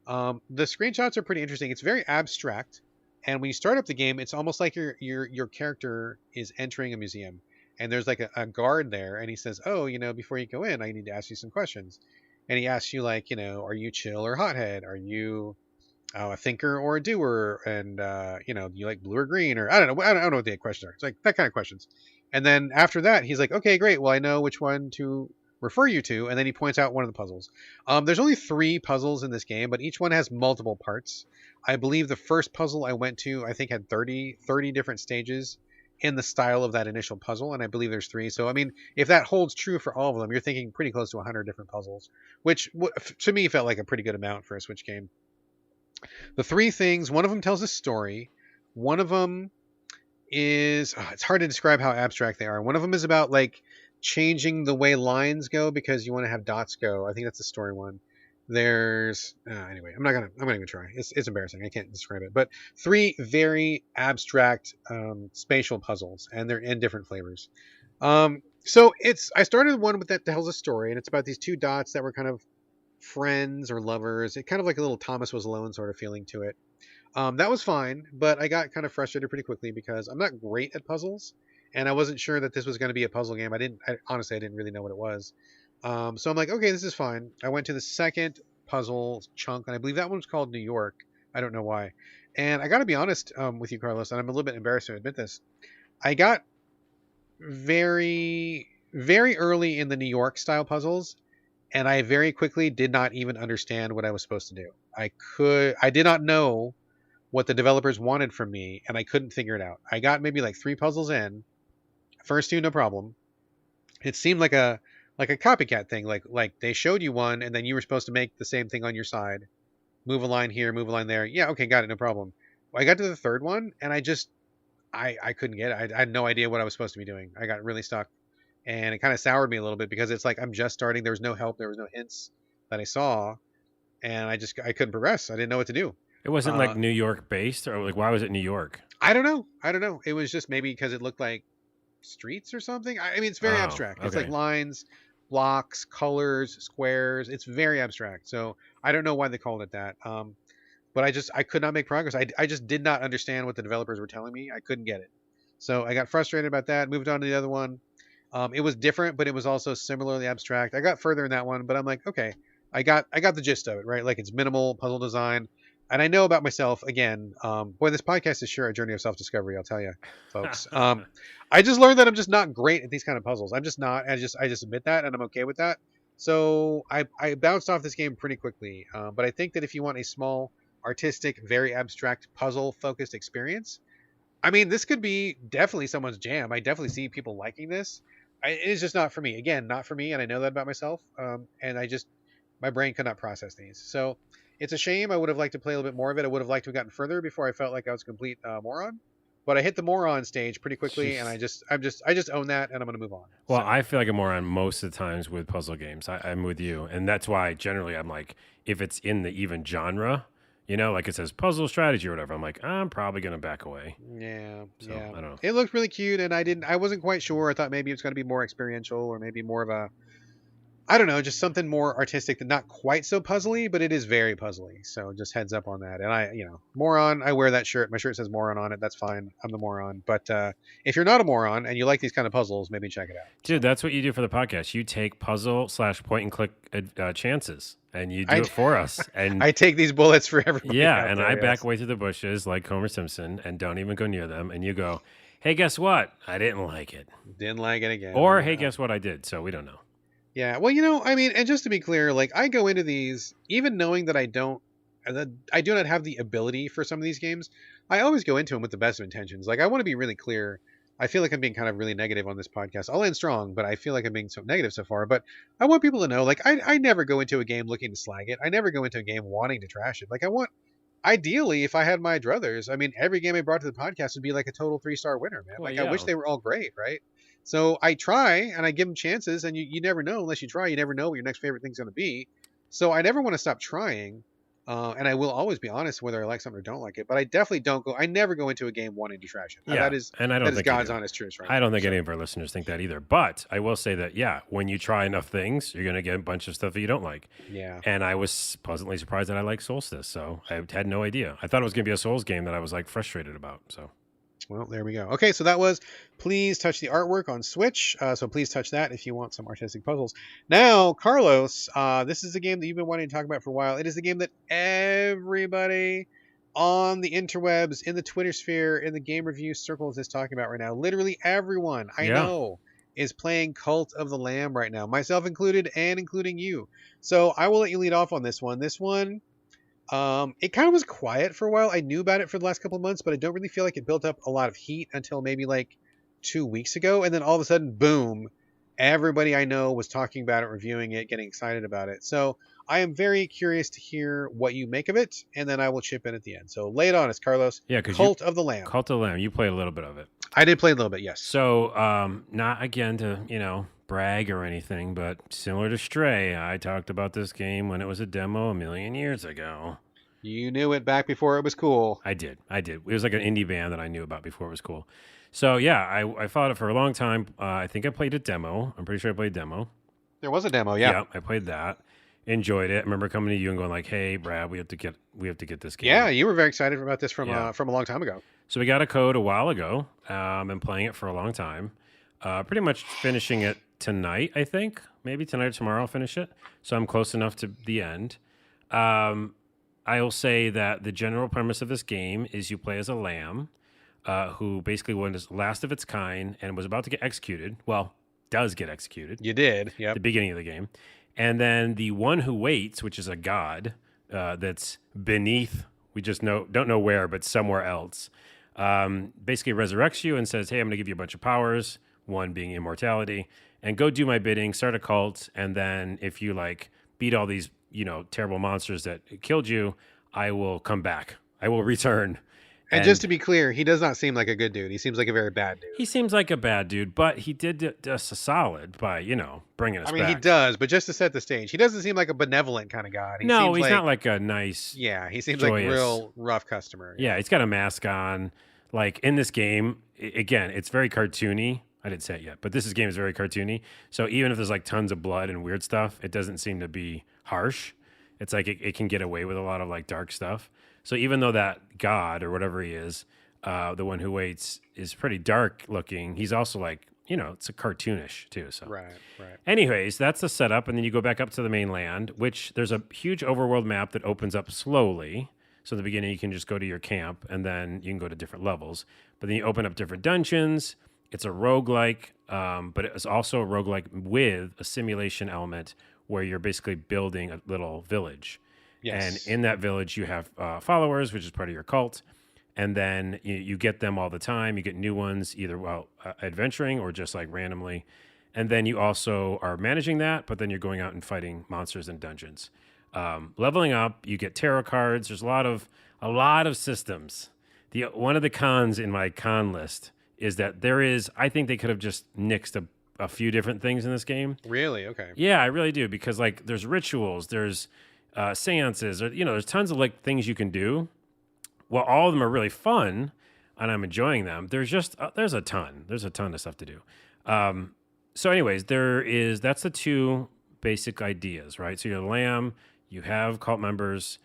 The screenshots are pretty interesting. It's very abstract, and when you start up the game, it's almost like your character is entering a museum, and there's like a guard there, and he says, "Oh, before you go in, I need to ask you some questions." And he asks you like, are you chill or hothead? Are you a thinker or a doer? And do you like blue or green? Or I don't know. I don't know what the questions are. It's like that kind of questions. And then after that, he's like, okay, great. Well, I know which one to refer you to. And then he points out one of the puzzles. There's only 3 puzzles in this game, but each one has multiple parts. I believe the first puzzle I went to, I think had 30 different stages in the style of that initial puzzle. And I believe there's 3. So, I mean, if that holds true for all of them, you're thinking pretty close to 100 different puzzles, which to me felt like a pretty good amount for a Switch game. The 3 things, one of them tells a story. One of them is it's hard to describe how abstract they are. One of them is about like changing the way lines go because you want to have dots go. I think that's the story one. There's anyway, I'm not even try. It's embarrassing. I can't describe it. But 3 very abstract spatial puzzles, and they're in different flavors. So I started one with that tells a story, and it's about these 2 dots that were kind of friends or lovers. It kind of like a little Thomas Was Alone sort of feeling to it. That was fine, but I got kind of frustrated pretty quickly because I'm not great at puzzles, and I wasn't sure that this was going to be a puzzle game. Honestly, I didn't really know what it was. So I'm like, okay, this is fine. I went to the second puzzle chunk, and I believe that one was called New York. I don't know why. And I got to be honest with you, Carlos, and I'm a little bit embarrassed to admit this. I got very, very early in the New York style puzzles, and I very quickly did not even understand what I was supposed to do. I did not know what the developers wanted from me, and I couldn't figure it out. I got maybe like 3 puzzles in. First 2, no problem. It seemed like a copycat thing. Like they showed you one, and then you were supposed to make the same thing on your side. Move a line here, move a line there. Yeah, okay, got it, no problem. I got to the 3rd one, and I couldn't get it. I had no idea what I was supposed to be doing. I got really stuck, and it kind of soured me a little bit because it's like I'm just starting. There was no help. There was no hints that I saw, and I couldn't progress. I didn't know what to do. It wasn't like New York based, or like why was it New York? I don't know. It was just maybe because it looked like streets or something. I mean, it's very abstract. It's like lines, blocks, colors, squares. It's very abstract. So I don't know why they called it that. But I could not make progress. I just did not understand what the developers were telling me. I couldn't get it. So I got frustrated about that. Moved on to the other one. It was different, but it was also similarly abstract. I got further in that one, but I'm like, okay, I got the gist of it, right? Like it's minimal puzzle design. And I know about myself again. Boy, this podcast is sure a journey of self-discovery. I'll tell you, folks. I just learned that I'm just not great at these kind of puzzles. I'm just not. I just admit that, and I'm okay with that. So I bounced off this game pretty quickly. But I think that if you want a small, artistic, very abstract puzzle-focused experience, I mean, this could be definitely someone's jam. I definitely see people liking this. It is just not for me. Again, not for me, and I know that about myself. And my brain could not process these. So it's a shame. I would have liked to play a little bit more of it. I would have liked to have gotten further before I felt like I was a complete moron. But I hit the moron stage pretty quickly, and I just own that, and I'm going to move on. Well, so. I feel like a moron most of the times with puzzle games. I'm with you, and that's why generally I'm like, if it's in the even genre, like it says puzzle strategy or whatever, I'm like, I'm probably going to back away. Yeah, so, yeah. I don't know. It looked really cute, and I wasn't quite sure. I thought maybe it's going to be more experiential, or maybe more of a, I don't know, just something more artistic, not quite so puzzly, but it is very puzzly. So just heads up on that. And moron, I wear that shirt. My shirt says moron on it. That's fine. I'm the moron. But if you're not a moron and you like these kind of puzzles, maybe check it out. Dude, that's what you do for the podcast. You take puzzle/point and click chances, and you do it for us. And I take these bullets for everybody. Yeah, and I back away through the bushes like Homer Simpson and don't even go near them. And you go, hey, guess what? I didn't like it. Didn't like it again. Or, hey, guess what I did? So we don't know. Yeah, well, I mean, and just to be clear, like I go into these even knowing that I do not have the ability for some of these games. I always go into them with the best of intentions. Like I want to be really clear. I feel like I'm being kind of really negative on this podcast. I'll end strong, but I feel like I'm being so negative so far. But I want people to know, like I never go into a game looking to slag it. I never go into a game wanting to trash it. Like I want ideally, if I had my druthers, I mean, every game I brought to the podcast would be like a total 3-star winner, man. Well, Like, I wish yeah. they were all great, right? So I try and I give them chances, and you never know unless you try. You never know what your next favorite thing's going to be. So I never want to stop trying, and I will always be honest whether I like something or don't like it. But I definitely don't go. I never go into a game wanting to trash it. Yeah, That is and I don't that is think you God's do. honest truth, right I don't there. think So any of our listeners think that either. But I will say that, yeah, when you try enough things, you're going to get a bunch of stuff that you don't like. yeah. And I was pleasantly surprised that I like Soulstice. So I had no idea. I thought it was going to be a Souls game that I was like frustrated about. So Well, there we go. Okay, so that was Please Touch the Artwork on Switch. So please touch that if you want some artistic puzzles. Now, Carlos, this is a game that you've been wanting to talk about for a while. It is a game that everybody on the interwebs, in the Twitter sphere, in the game review circles is talking about right now. Literally everyone I Yeah. know is playing Cult of the Lamb right now, myself included and including you. So I will let you lead off on this one. This one, it kind of was quiet for a while. I knew about it for the last couple of months, but I don't really feel like it built up a lot of heat until maybe like 2 weeks ago. And then all of a sudden, boom, everybody I know was talking about it, reviewing it, getting excited about it. So I am very curious to hear what you make of it, and then I will chip in at the end. So lay it on us, Carlos. yeah, because Cult of the Lamb. Cult of the Lamb, you played a little bit of it. I did play a little bit, yes. So not again to, brag or anything, but similar to Stray, I talked about this game when it was a demo a million years ago. You knew it back before it was cool. I did. It was like an indie band that I knew about before it was cool. So yeah, I followed it for a long time. I think I played a demo. I'm pretty sure I played demo. There was a demo, yeah. I played that. Enjoyed it. I remember coming to you and going like, "Hey, Brad, we have to get this game." Yeah, you were very excited about this from Yeah. a long time ago. So we got a code a while ago. Been playing it for a long time. Pretty much finishing it tonight, I think. Maybe tonight or tomorrow I'll finish it. So I'm close enough to the end. I will say that the general premise of this game is you play as a lamb who basically was last of its kind and was about to get executed. Well, does get executed. You did, At yep. the beginning of the game. And then the one who waits, which is a god that's beneath, we just don't know where, but somewhere else, basically resurrects you and says, "Hey, I'm going to give you a bunch of powers, one being immortality, and go do my bidding, start a cult, and then if you beat all these, terrible monsters that killed you, I will come back. I will return." And just to be clear, he does not seem like a good dude. He seems like a very bad dude. He seems like a bad dude, but he did us a solid by, bringing us back. He does, but just to set the stage, he doesn't seem like a benevolent kind of god. He No, seems he's like, not like a nice. Yeah, he seems joyous. like a real rough customer. Yeah, he's got a mask on. Like in this game, again, it's very cartoony. I didn't say it yet, but this game is very cartoony. So even if there's tons of blood and weird stuff, it doesn't seem to be harsh. It's like it can get away with a lot of dark stuff. So even though that god or whatever he is, the one who waits, is pretty dark looking, he's also it's a cartoonish too. So Right. anyways, that's the setup, and then you go back up to the mainland, which there's a huge overworld map that opens up slowly. So in the beginning, you can just go to your camp, and then you can go to different levels. But then you open up different dungeons. It's a roguelike, but it's also a roguelike with a simulation element where you're basically building a little village. Yes. And in that village, you have followers, which is part of your cult. And then you get them all the time. You get new ones, either adventuring or just randomly. And then you also are managing that, but then you're going out and fighting monsters in dungeons. Leveling up, you get tarot cards. There's a lot of systems. One of the cons in my con list is that I think they could have just nixed a few different things in this game. Really? Okay. Yeah, I really do, because there's rituals, there's seances, there's tons of things you can do. Well, all of them are really fun, and I'm enjoying them. There's a ton of stuff to do. So anyways, that's the two basic ideas, right? So you're the lamb, you have cult members.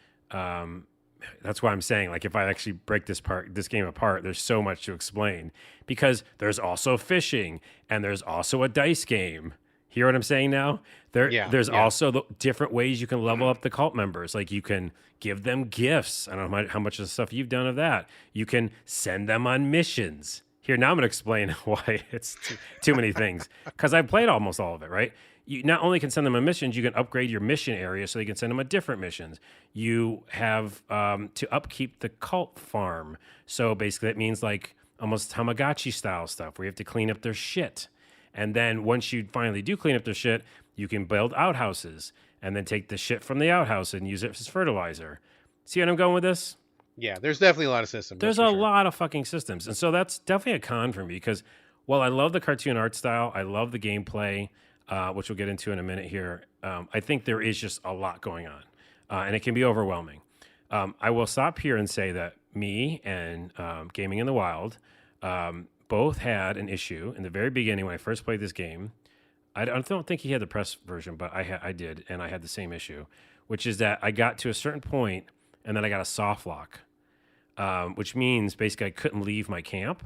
That's why I'm saying, if I actually break this game apart, there's so much to explain, because there's also fishing and there's also a dice game. Hear what I'm saying now? There's also the different ways you can level up the cult members. You can give them gifts. I don't know how much of the stuff you've done of that. You can send them on missions. Here, now I'm going to explain why it's too many things, because I played almost all of it, right? You not only can send them on missions, you can upgrade your mission area so you can send them on different missions. You have to upkeep the cult farm. So basically that means almost Tamagotchi style stuff where you have to clean up their shit. And then once you finally do clean up their shit, you can build outhouses and then take the shit from the outhouse and use it as fertilizer. See what I'm going with this? Yeah, there's definitely a lot of systems. That's There's for a sure. lot of fucking systems. And so that's definitely a con for me because while I love the cartoon art style, I love the gameplay, which we'll get into in a minute here. I think there is just a lot going on, and it can be overwhelming. I will stop here and say that me and Gaming in the Wild both had an issue in the very beginning when I first played this game. I don't think he had the press version, but I did, and I had the same issue, which is that I got to a certain point, and then I got a soft lock, which means basically I couldn't leave my camp,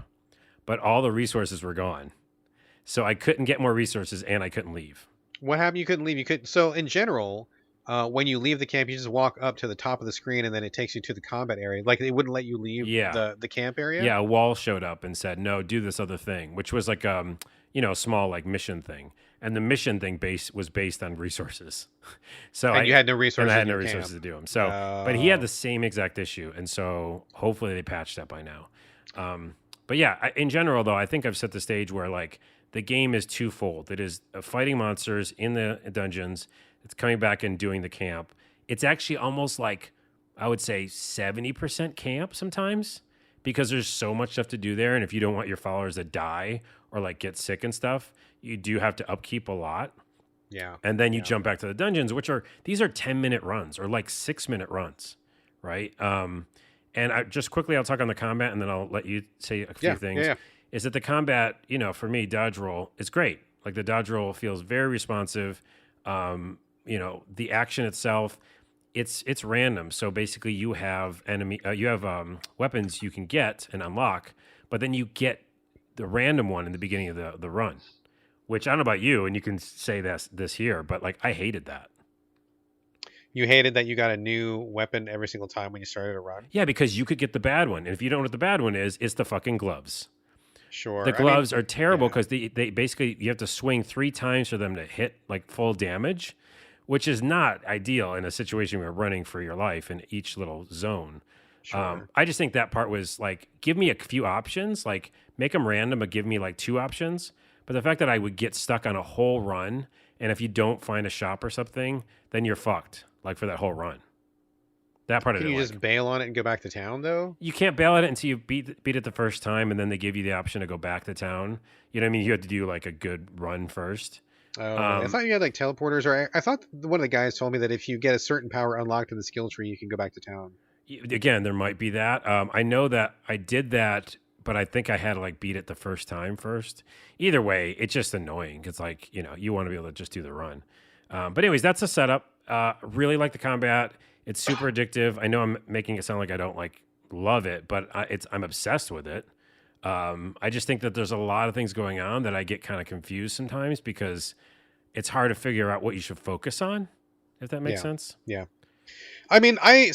but all the resources were gone. So I couldn't get more resources, and I couldn't leave. What happened? You couldn't leave. You could. So in general, when you leave the camp, you just walk up to the top of the screen, and then it takes you to the combat area. Like it wouldn't let you leave Yeah. the camp area. Yeah, a wall showed up and said, "No, do this other thing," which was like a small like mission thing. And the mission thing was based on resources. So And you had no and resources I had in no your resources camp. to do them. So, but he had the same exact issue, and so hopefully they patched that by now. But yeah, in general though, I think I've set the stage where like the game is twofold. It is fighting monsters in the dungeons. It's coming back and doing the camp. It's actually almost like I would say 70% camp sometimes because there's so much stuff to do there. And if you don't want your followers to die or like get sick and stuff, you do have to upkeep a lot. Yeah. And then you jump back to the dungeons, these are 10-minute runs or like 6-minute runs, right? And just quickly, I'll talk on the combat and then I'll let you say a few things. Yeah. Is that the combat, for me, dodge roll is great. Like the dodge roll feels very responsive. The action itself, it's random. So basically you have weapons you can get and unlock, but then you get the random one in the beginning of the run, which I don't know about you, and you can say this here, but like I hated that. You hated that you got a new weapon every single time when you started a run? Yeah, because you could get the bad one. And if you don't know what the bad one is, it's the fucking gloves. Sure. The gloves are terrible because they basically, you have to swing 3 times for them to hit like full damage, which is not ideal in a situation where you're running for your life in each little zone. Sure. I just think that part was like, give me a few options, like make them random, but give me like 2 options. But the fact that I would get stuck on a whole run, and if you don't find a shop or something, then you're fucked. Like for that whole run, that part of it. Can you just bail on it and go back to town though? You can't bail at it until you beat it the first time, and then they give you the option to go back to town. You know what I mean? You have to do like a good run first. Oh, I thought you had like teleporters, or I thought one of the guys told me that if you get a certain power unlocked in the skill tree, you can go back to town. Again, there might be that. I know that I did that, but I think I had to like beat it the first time first. Either way, it's just annoying. It's like, you want to be able to just do the run. But anyways, that's the setup. Really like the combat. It's super addictive. I know I'm making it sound like I don't like love it, but I'm obsessed with it. I just think that there's a lot of things going on that I get kind of confused sometimes because it's hard to figure out what you should focus on, if that makes sense. Yeah. I mean, I've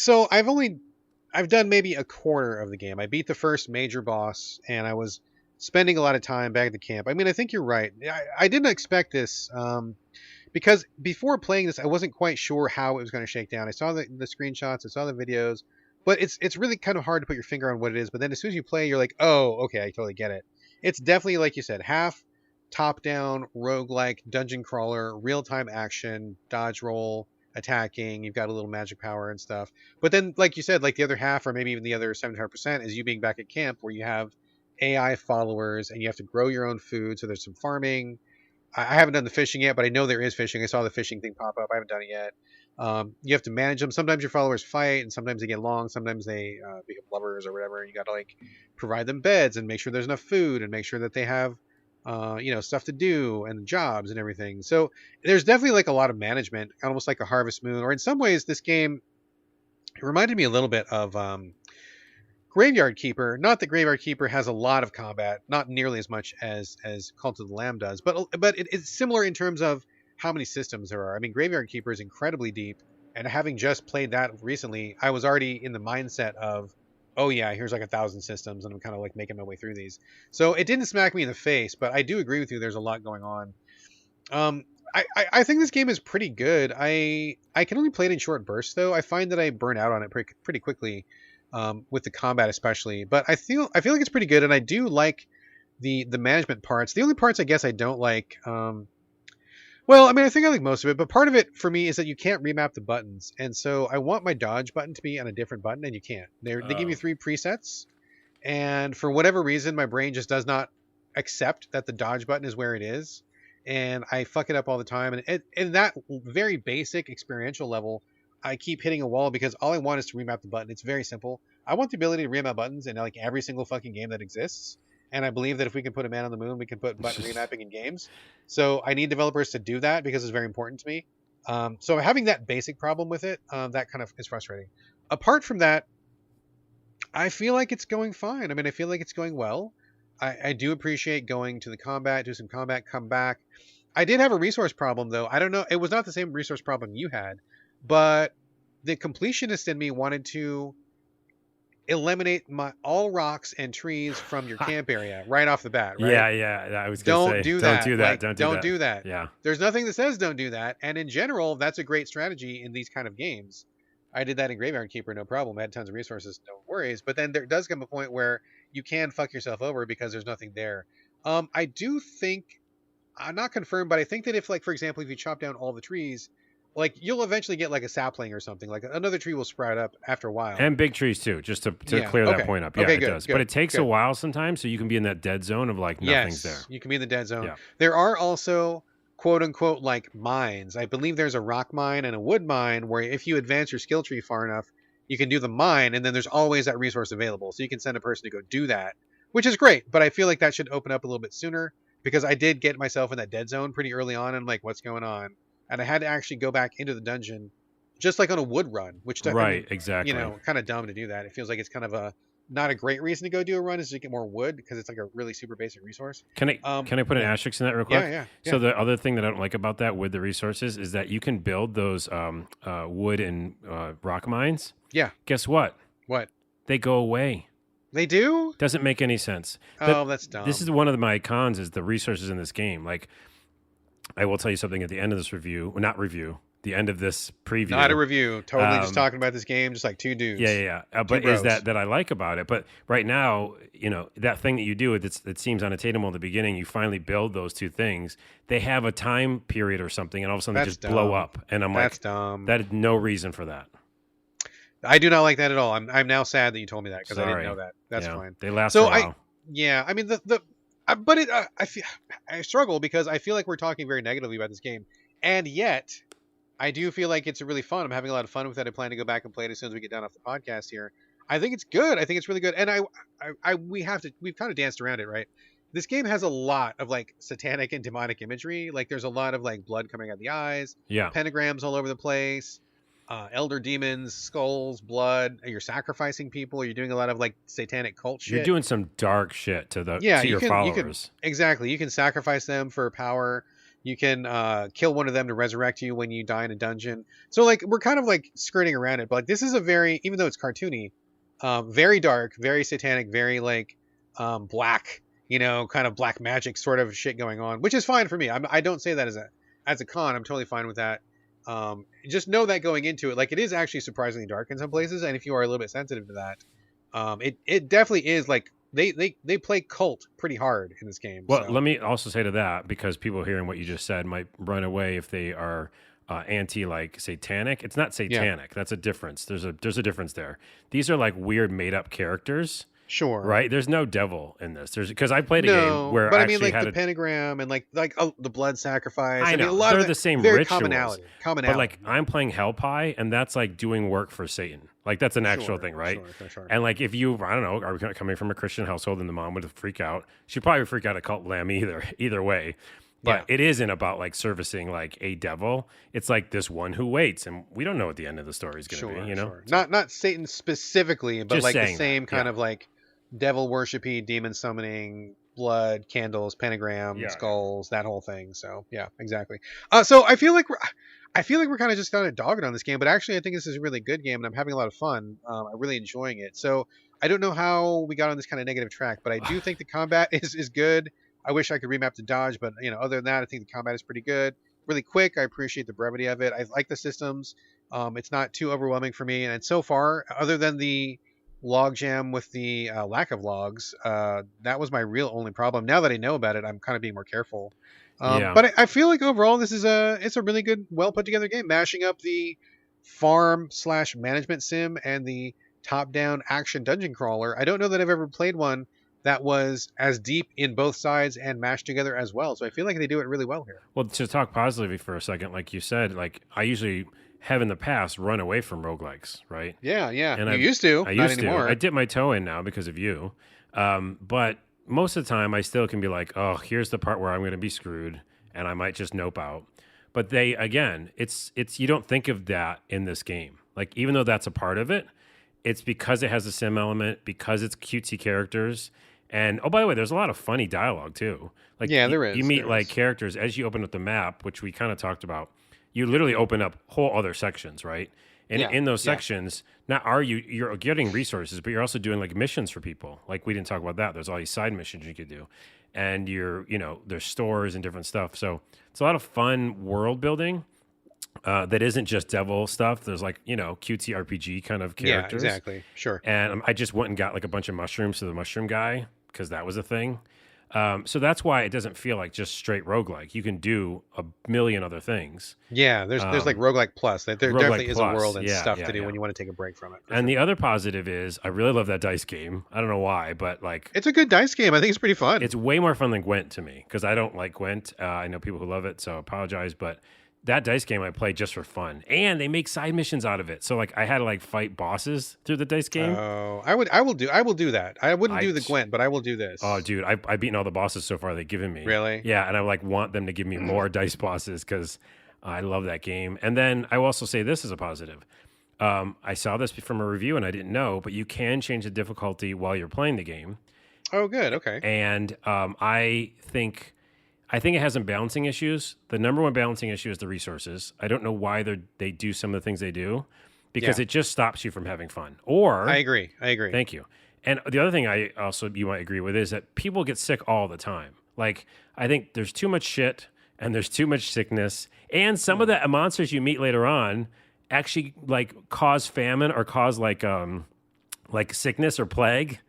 done maybe a quarter of the game. I beat the first major boss, and I was spending a lot of time back at the camp. I mean, I think you're right. I didn't expect this. Because before playing this, I wasn't quite sure how it was going to shake down. I saw the screenshots, I saw the videos, but it's really kind of hard to put your finger on what it is. But then as soon as you play, you're like, oh, okay, I totally get it. It's definitely, like you said, half top-down, roguelike, dungeon crawler, real-time action, dodge roll, attacking. You've got a little magic power and stuff. But then, like you said, like the other half, or maybe even the other 75%, is you being back at camp where you have AI followers and you have to grow your own food. So there's some farming. I haven't done the fishing yet, but I know there is fishing. I saw the fishing thing pop up. I haven't done it yet. You have to manage them. Sometimes your followers fight, and sometimes they get along. Sometimes they become lovers or whatever. And you got to like provide them beds and make sure there's enough food and make sure that they have, stuff to do and jobs and everything. So there's definitely like a lot of management, almost like a Harvest Moon. Or in some ways, this game it reminded me a little bit of Graveyard Keeper. Not that Graveyard Keeper has a lot of combat, not nearly as much as Cult of the Lamb does, but it's similar in terms of how many systems there are. I mean, Graveyard Keeper is incredibly deep, and having just played that recently, I was already in the mindset of, oh yeah, here's like 1,000 systems, and I'm kind of like making my way through these. So it didn't smack me in the face, but I do agree with you. There's a lot going on. I think this game is pretty good. I can only play it in short bursts though. I find that I burn out on it pretty quickly. With the combat especially, but I feel like it's pretty good, and I do like the management parts. The only parts I guess I don't like, Well, I mean, I think I like most of it, but part of it for me is that you can't remap the buttons, and so I want my dodge button to be on a different button, and you can't. They give you Oh. 3 presets, and for whatever reason, my brain just does not accept that the dodge button is where it is, and I fuck it up all the time. And in that very basic experiential level, I keep hitting a wall because all I want is to remap the button. It's very simple. I want the ability to remap buttons in like every single fucking game that exists. And I believe that if we can put a man on the moon, we can put button remapping in games. So I need developers to do that because it's very important to me. So having that basic problem with it, that kind of is frustrating. Apart from that, I feel like it's going fine. I mean, I feel like it's going well. I do appreciate going to the combat, do some combat, come back. I did have a resource problem though. I don't know. It was not the same resource problem you had, but the completionist in me wanted to eliminate all rocks and trees from your camp area right off the bat, right? Yeah. I was gonna say, Do don't that. do that. Like, don't do that. Yeah. There's nothing that says don't do that. And in general, that's a great strategy in these kind of games. I did that in Graveyard Keeper, no problem. I had tons of resources, no worries. But then there does come a point where you can fuck yourself over because there's nothing there. I do think, I'm not confirmed, but I think that if, like, for example, if you chop down all the trees, like, you'll eventually get like a sapling or something. Like another tree will sprout up after a while. And big trees too, just to clear that point up. Yeah, okay, it does. But it takes a while sometimes, so you can be in that dead zone of like nothing's there. You can be in the dead zone. Yeah. There are also quote unquote like mines. I believe there's a rock mine and a wood mine where if you advance your skill tree far enough, you can do the mine, and then there's always that resource available. So you can send a person to go do that, which is great. But I feel like that should open up a little bit sooner because I did get myself in that dead zone pretty early on, and I'm like, what's going on? And I had to actually go back into the dungeon just like on a wood run, which exactly. You know, kind of dumb to do that. It feels like it's kind of not a great reason to go do a run is to get more wood because it's like a really super basic resource. Can I put an asterisk in that real quick? Yeah. So the other thing that I don't like about that with the resources is that you can build those wood and rock mines. Yeah. Guess what? What? They go away. They do? Doesn't make any sense. That's dumb. This is one of my cons is the resources in this game. Like, I will tell you something at the end of this review. Well, not review. The end of this preview. Not a review. Totally just talking about this game, just like two dudes. Yeah. But is that I like about it. But right now, you know, that thing that you do, it seems unattainable in the beginning. You finally build those two things. They have a time period or something, and all of a sudden they just blow up. And I'm that's dumb. That is no reason for that. I do not like that at all. I'm now sad that you told me that because I didn't know that. That's fine. They last a while. I mean, I struggle because I feel like we're talking very negatively about this game, and yet I do feel like it's really fun. I'm having a lot of fun with it. I plan to go back and play it as soon as we get done off the podcast here. I think it's good. I think it's really good, and we've kind of danced around it, right? This game has a lot of like satanic and demonic imagery. Like there's a lot of like blood coming out of the eyes, pentagrams all over the place. Elder demons, skulls, blood. You're sacrificing people. You're doing a lot of like satanic cult shit. You're doing some dark shit to your followers. Exactly. You can sacrifice them for power. You can kill one of them to resurrect you when you die in a dungeon. So like we're kind of like skirting around it, but like, this is a very, even though it's cartoony, very dark, very satanic, very like black, you know, kind of black magic sort of shit going on, which is fine for me. I don't say that as a con. I'm totally fine with that. Just know that going into it, like it is actually surprisingly dark in some places, and if you are a little bit sensitive to that, it definitely is like they play cult pretty hard in this game. Well, let me also say to that, because people hearing what you just said might run away if they are anti like satanic. It's not satanic. Yeah. That's a difference. There's a difference there. These are like weird made up characters. Sure. Right? There's no devil in this. Because I played a game where I mean, like the pentagram and like the blood sacrifice. I know. mean, a lot they're of the same very rituals. Commonality. But like I'm playing Hell Pie, and that's like doing work for Satan. Like that's an actual thing, right? Sure. And like if you, I don't know, are coming from a Christian household and the mom would freak out, she'd probably freak out at Cult Lamb either way. But it isn't about like servicing like a devil. It's like this one who waits, and we don't know what the end of the story is going to be. You know, so, not Satan specifically, but like the same kind of like devil worshipy, demon summoning, blood, candles, pentagram, skulls, that whole thing. So yeah, exactly. So I feel like we're kind of just kind of dogging on this game, but actually I think this is a really good game, and I'm having a lot of fun. I'm really enjoying it. So I don't know how we got on this kind of negative track, but I do think the combat is good. I wish I could remap the dodge, but you know, other than that, I think the combat is pretty good. Really quick. I appreciate the brevity of it. I like the systems. It's not too overwhelming for me, and so far, other than the logjam with the lack of logs. That was my real only problem. Now that I know about it, I'm kind of being more careful. Yeah. But I feel like overall this is it's a really good, well put together game, mashing up the farm slash management sim and the top down action dungeon crawler. I don't know that I've ever played one that was as deep in both sides and mashed together as well. So I feel like they do it really well here. Well, to talk positively for a second, like you said, like I usually have in the past run away from roguelikes, right? Yeah, yeah. And You used to, I not used anymore. to. I dip my toe in now because of you. But most of the time, I still can be like, oh, here's the part where I'm going to be screwed, and I might just nope out. But it's you don't think of that in this game. Like even though that's a part of it, it's because it has a sim element, because it's cutesy characters. And oh, by the way, there's a lot of funny dialogue too. Like Yeah, there is. You meet there like is. characters as you open up the map, which we kind of talked about. You literally open up whole other sections, right? And Yeah, in those yeah. sections, not you're getting resources, but you're also doing like missions for people. Like we didn't talk about that. There's all these side missions you could do, and there's stores and different stuff. So it's a lot of fun world building that isn't just devil stuff. There's like cutesy RPG kind of Yeah, characters. exactly. Sure. And I just went and got like a bunch of mushrooms to the mushroom guy because that was a thing. So that's why it doesn't feel like just straight roguelike. You can do a million other things. Yeah, there's like roguelike plus. There definitely is a Plus, world and yeah, stuff yeah, to do yeah. when you want to take a break from it. for And sure. the other positive is I really love that dice game. I don't know why, but like It's a good dice game. I think it's pretty fun. it's way more fun than Gwent to me because I don't like Gwent. I know people who love it, so I apologize. But that dice game I played just for fun, and they make side missions out of it. So like I had to like fight bosses through the dice game. Oh, I will do that. I wouldn't do the Gwent, but I will do this. Oh, dude, I've beaten all the bosses so far they've given me. Really? Yeah, and I like want them to give me more dice bosses because I love that game. And then I will also say this is a positive. I saw this from a review and I didn't know, but you can change the difficulty while you're playing the game. Oh, good. Okay. And I think it has some balancing issues. The number one balancing issue is the resources. I don't know why they do some of the things they do because Yeah. it just stops you from having fun. Or I agree. thank you. And the other thing you might agree with is that people get sick all the time. Like I think there's too much shit and there's too much sickness, and some of the monsters you meet later on actually like cause famine or cause like sickness or plague.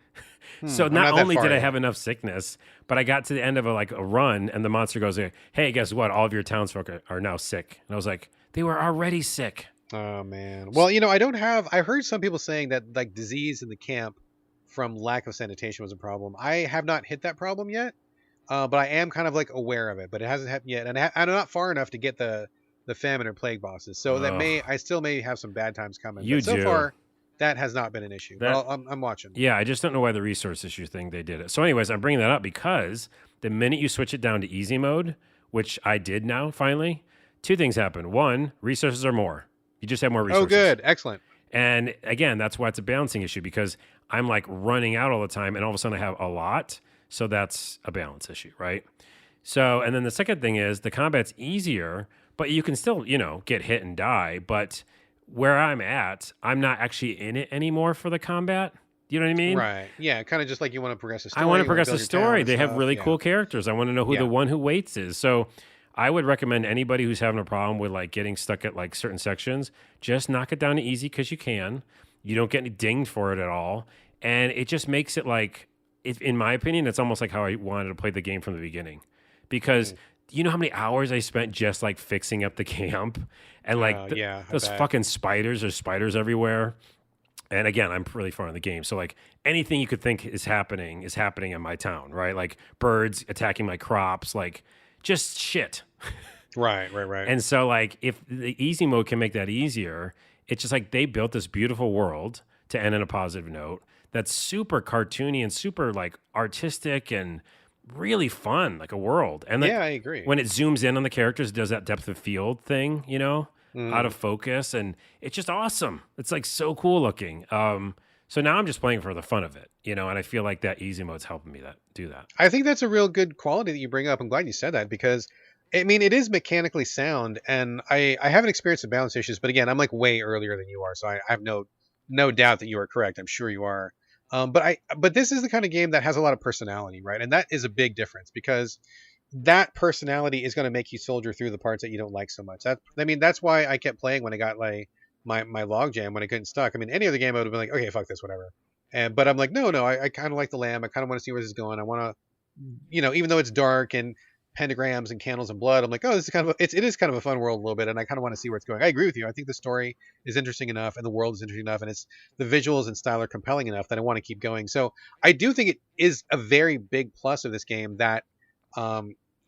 So I'm not not that only far did I yet. have enough sickness, but I got to the end of a run, and the monster goes, "Hey, guess what? All of your townsfolk are now sick." And I was like, "They were already sick." Oh man. Well, I heard some people saying that like disease in the camp from lack of sanitation was a problem. I have not hit that problem yet, but I am kind of like aware of it. But it hasn't happened yet, and I'm not far enough to get the famine or plague bosses. So I still may have some bad times coming. You But so do. far, that has not been an issue. That- But I'm watching. Yeah, I just don't know why the resource issue thing they did it. So, anyways, I'm bringing that up because the minute you switch it down to easy mode, which I did now finally, two things happen. One, resources are more. You just have more resources. Oh, good, excellent. And again, that's why it's a balancing issue because I'm like running out all the time and all of a sudden I have a lot. So that's a balance issue, right? So, and then the second thing is the combat's easier, but you can still, get hit and die. But where I'm at, I'm not actually in it anymore for the combat. You know what I mean? Right. Yeah, kind of just like you want to progress a story. I want to you wanna progress the build your town story. and They have stuff. really Yeah. cool characters. I want to know who Yeah. the one who waits is. So I would recommend anybody who's having a problem with like getting stuck at like certain sections, just knock it down to easy because you can. You don't get any dinged for it at all. And it just makes it like, in my opinion, it's almost like how I wanted to play the game from the beginning. Because you know how many hours I spent just like fixing up the camp and like yeah, I those bet. fucking spiders, there's spiders everywhere. And again, I'm really far in the game. So like anything you could think is happening in my town, right? Like birds attacking my crops, like just shit. Right. And so like if the easy mode can make that easier, it's just like they built this beautiful world to end on a positive note that's super cartoony and super like artistic and really fun, like a world. And like, Yeah, I agree. when it zooms in on the characters, it does that depth of field thing, Mm. out of focus, and it's just awesome. It's like so cool looking. So now I'm just playing for the fun of it, and I feel like that easy mode's helping me do that. I think that's a real good quality that you bring up. I'm glad you said that because, I mean, it is mechanically sound, and I haven't experienced the balance issues, but again, I'm like way earlier than you are, so I have no doubt that you are correct. I'm sure you are. But this is the kind of game that has a lot of personality, right? And that is a big difference because that personality is going to make you soldier through the parts that you don't like so much. That's why I kept playing when I got like my log jam when I couldn't stuck. I mean, any other game I would have been like, okay, fuck this, whatever, but I'm like, no, I kind of like the lamb. I kind of want to see where this is going. I want to, even though it's dark and pentagrams and candles and blood, I'm like, oh, this is kind of it is kind of a fun world a little bit, and I kind of want to see where it's going. I agree with you. I think the story is interesting enough, and the world is interesting enough, and it's the visuals and style are compelling enough that I want to keep going. So I do think it is a very big plus of this game that,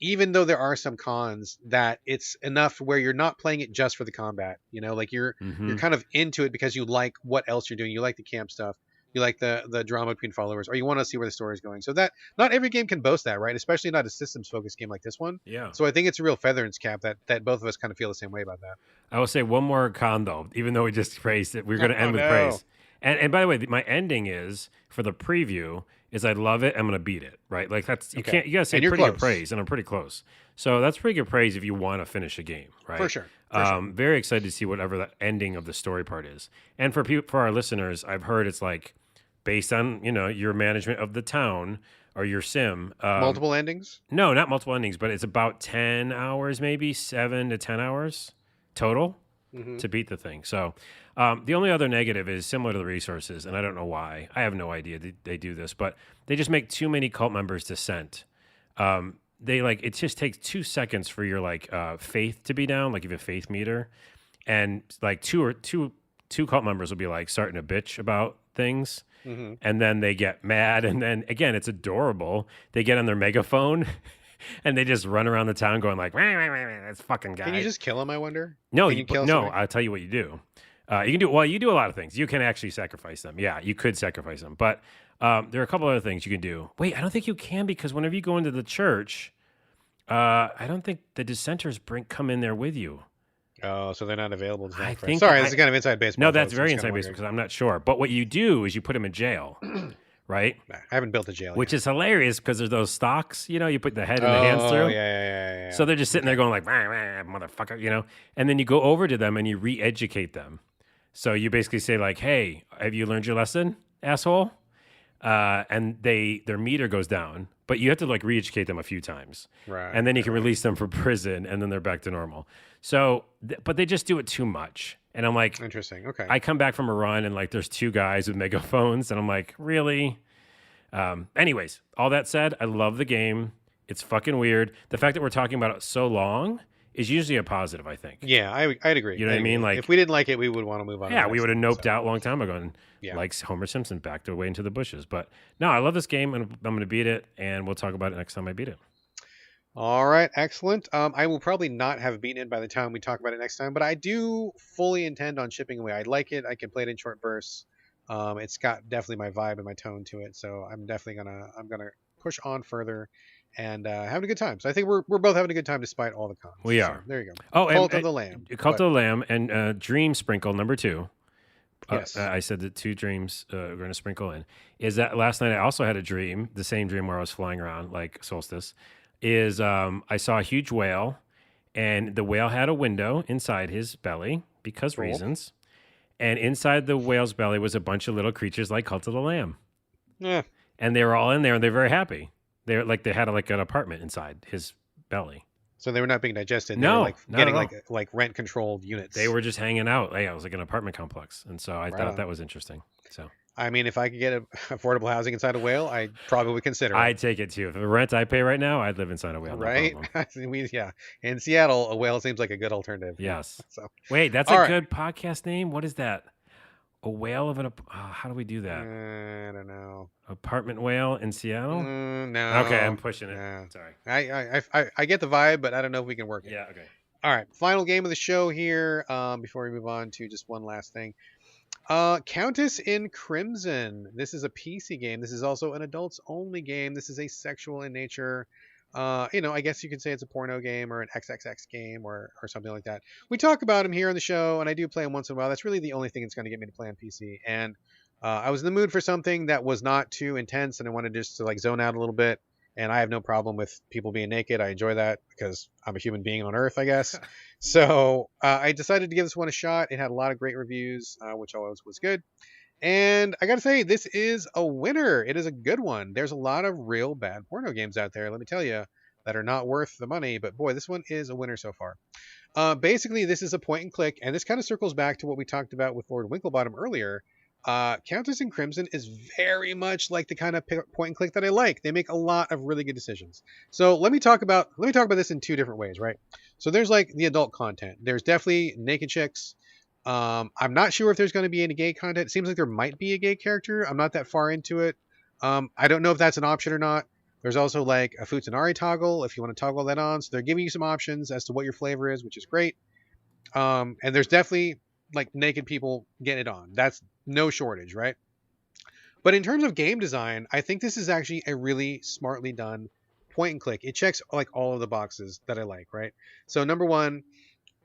even though there are some cons, that it's enough where you're not playing it just for the combat. Like you're kind of into it because you like what else you're doing. You like the camp stuff. You like the drama between followers, or you want to see where the story is going. So that not every game can boast that, right? Especially not a systems focused game like this one. Yeah. So I think it's a real feather in its cap that both of us kind of feel the same way about that. I will say one more con though, even though we just praised it, we're going to end with praise. And by the way, my ending is for the preview is I love it. I'm going to beat it, right? Like that's you got to say pretty good praise, and I'm pretty close. So that's pretty good praise if you want to finish a game, right? For sure. Very excited to see whatever the ending of the story part is. And for our listeners, I've heard it's like based on your management of the town or your sim. Multiple endings? No, not multiple endings, but it's about 10 hours, maybe 7 to 10 hours total to beat the thing. So the only other negative is similar to the resources, and I don't know why. I have no idea they do this, but they just make too many cult members dissent. It just takes 2 seconds for your faith to be down, like you have a faith meter, and like two cult members will be like starting to bitch about things. And then they get mad, and then again, it's adorable. They get on their megaphone and they just run around the town going like, "That's fucking guy." Can you just kill him? I wonder. No, I'll tell you what you do. You do a lot of things. You can actually sacrifice them. Yeah, you could sacrifice them, but there are a couple other things you can do. Wait, I don't think you can, because whenever you go into the church, I don't think the dissenters come in there with you. Oh, so they're not available. Sorry, this is kind of inside baseball. No, that's very inside baseball because I'm not sure. But what you do is you put them in jail, right? I haven't built a jail Which yet. is hilarious because there's those stocks, you put the head and the hands through. Oh, yeah. So they're just sitting there going like, motherfucker, and then you go over to them and you re-educate them. So you basically say like, hey, have you learned your lesson, asshole? And their meter goes down, but you have to like re-educate them a few times. Right. And then you can release them from prison, and then they're back to normal. So, but they just do it too much. And I'm like, interesting. Okay. I come back from a run and like there's 2 guys with megaphones, and I'm like, really? Anyways, all that said, I love the game. It's fucking weird. The fact that we're talking about it so long is usually a positive, I think. Yeah, I'd agree. You know what I mean? Like, if we didn't like it, we would want to move on. Yeah, we would have noped out a long time ago and Yeah. like Homer Simpson backed away into the bushes. But no, I love this game, and I'm going to beat it, and we'll talk about it next time I beat it. All right, excellent. I will probably not have beaten it by the time we talk about it next time, but I do fully intend on shipping away. I like it. I can play it in short bursts. It's got definitely my vibe and my tone to it, so I'm definitely gonna push on further and having a good time. So I think we're both having a good time despite all the cons. We So, are. there you go. Oh, Cult of the Lamb. Cult of the Lamb and Dream Sprinkle number 2. Yes. I said that 2 dreams we're going to sprinkle in. Is that last night I also had a dream, the same dream where I was flying around like Soulstice. I saw a huge whale, and the whale had a window inside his belly because reasons. And inside the whale's belly was a bunch of little creatures like Cult of the Lamb. Yeah. And they were all in there, and they're very happy. They had like an apartment inside his belly. So they were not being digested. No, they were getting like rent controlled units. They were just hanging out. Yeah, it was like an apartment complex, and so I thought on. that was interesting. So I mean, if I could get affordable housing inside a whale, I probably would consider it. I'd take it too. If the rent I pay right now, I'd live inside a whale. Right? No problem. Yeah. In Seattle, a whale seems like a good alternative. Yes. So wait, that's All a right. good podcast name. What is that? A whale of how do we do that? I don't know. Apartment whale in Seattle? No. Okay, I'm pushing it. No. Sorry. I get the vibe, but I don't know if we can work it. Yeah. Okay. All right. Final game of the show here. Before we move on to just one last thing. Countess in Crimson. This is a PC game. This is also an adults only game. This is a sexual in nature. I guess you could say it's a porno game or an XXX game or something like that. We talk about them here on the show, and I do play them once in a while. That's really the only thing that's going to get me to play on PC. And I was in the mood for something that was not too intense, and I wanted just to like zone out a little bit. And I have no problem with people being naked. I enjoy that because I'm a human being on Earth, I guess. So I decided to give this one a shot. It had a lot of great reviews, which always was good. And I got to say, this is a winner. It is a good one. There's a lot of real bad porno games out there, let me tell you, that are not worth the money. But boy, this one is a winner so far. Basically, this is a point and click. And this kind of circles back to what we talked about with Lord Winklebottom earlier. Countess and Crimson is very much like the kind of point and click that I like. They make a lot of really good decisions. So let me talk about this in two different ways, right? So there's like the adult content. There's definitely naked chicks. I'm not sure if there's going to be any gay content. It seems like there might be a gay character. I'm not that far into it. I don't know if that's an option or not. There's also like a Futsunari toggle if you want to toggle that on. So they're giving you some options as to what your flavor is, which is great. And there's definitely like naked people getting it on. That's no shortage, right? But in terms of game design, I think this is actually a really smartly done point and click. It checks like all of the boxes that I like, right? So number one,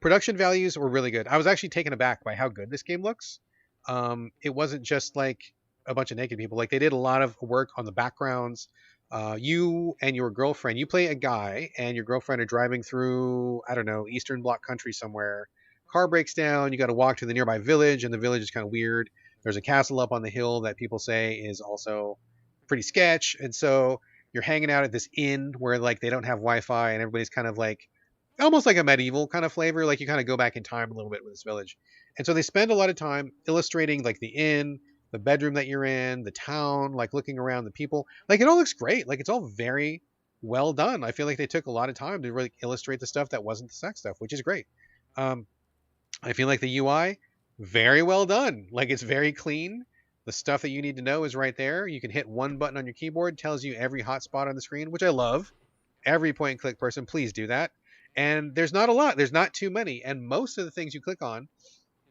production values were really good. I was actually taken aback by how good this game looks. It wasn't just like a bunch of naked people. Like they did a lot of work on the backgrounds. You and your girlfriend, you play a guy and your girlfriend are driving through, I don't know, Eastern Bloc country somewhere. Car breaks down. You got to walk to the nearby village, and the village is kind of weird. There's a castle up on the hill that people say is also pretty sketch. And so you're hanging out at this inn where like they don't have Wi-Fi and everybody's kind of like almost like a medieval kind of flavor. Like you kind of go back in time a little bit with this village. And so they spend a lot of time illustrating like the inn, the bedroom that you're in, the town, like looking around the people. Like it all looks great. Like it's all very well done. I feel like they took a lot of time to really illustrate the stuff that wasn't the sex stuff, which is great. Um, I feel like the UI, very well done. Like it's very clean. The stuff that you need to know is right there. You can hit one button on your keyboard, tells you every hotspot on the screen, which I love. Every point and click person, please do that. And there's not a lot. There's not too many. And most of the things you click on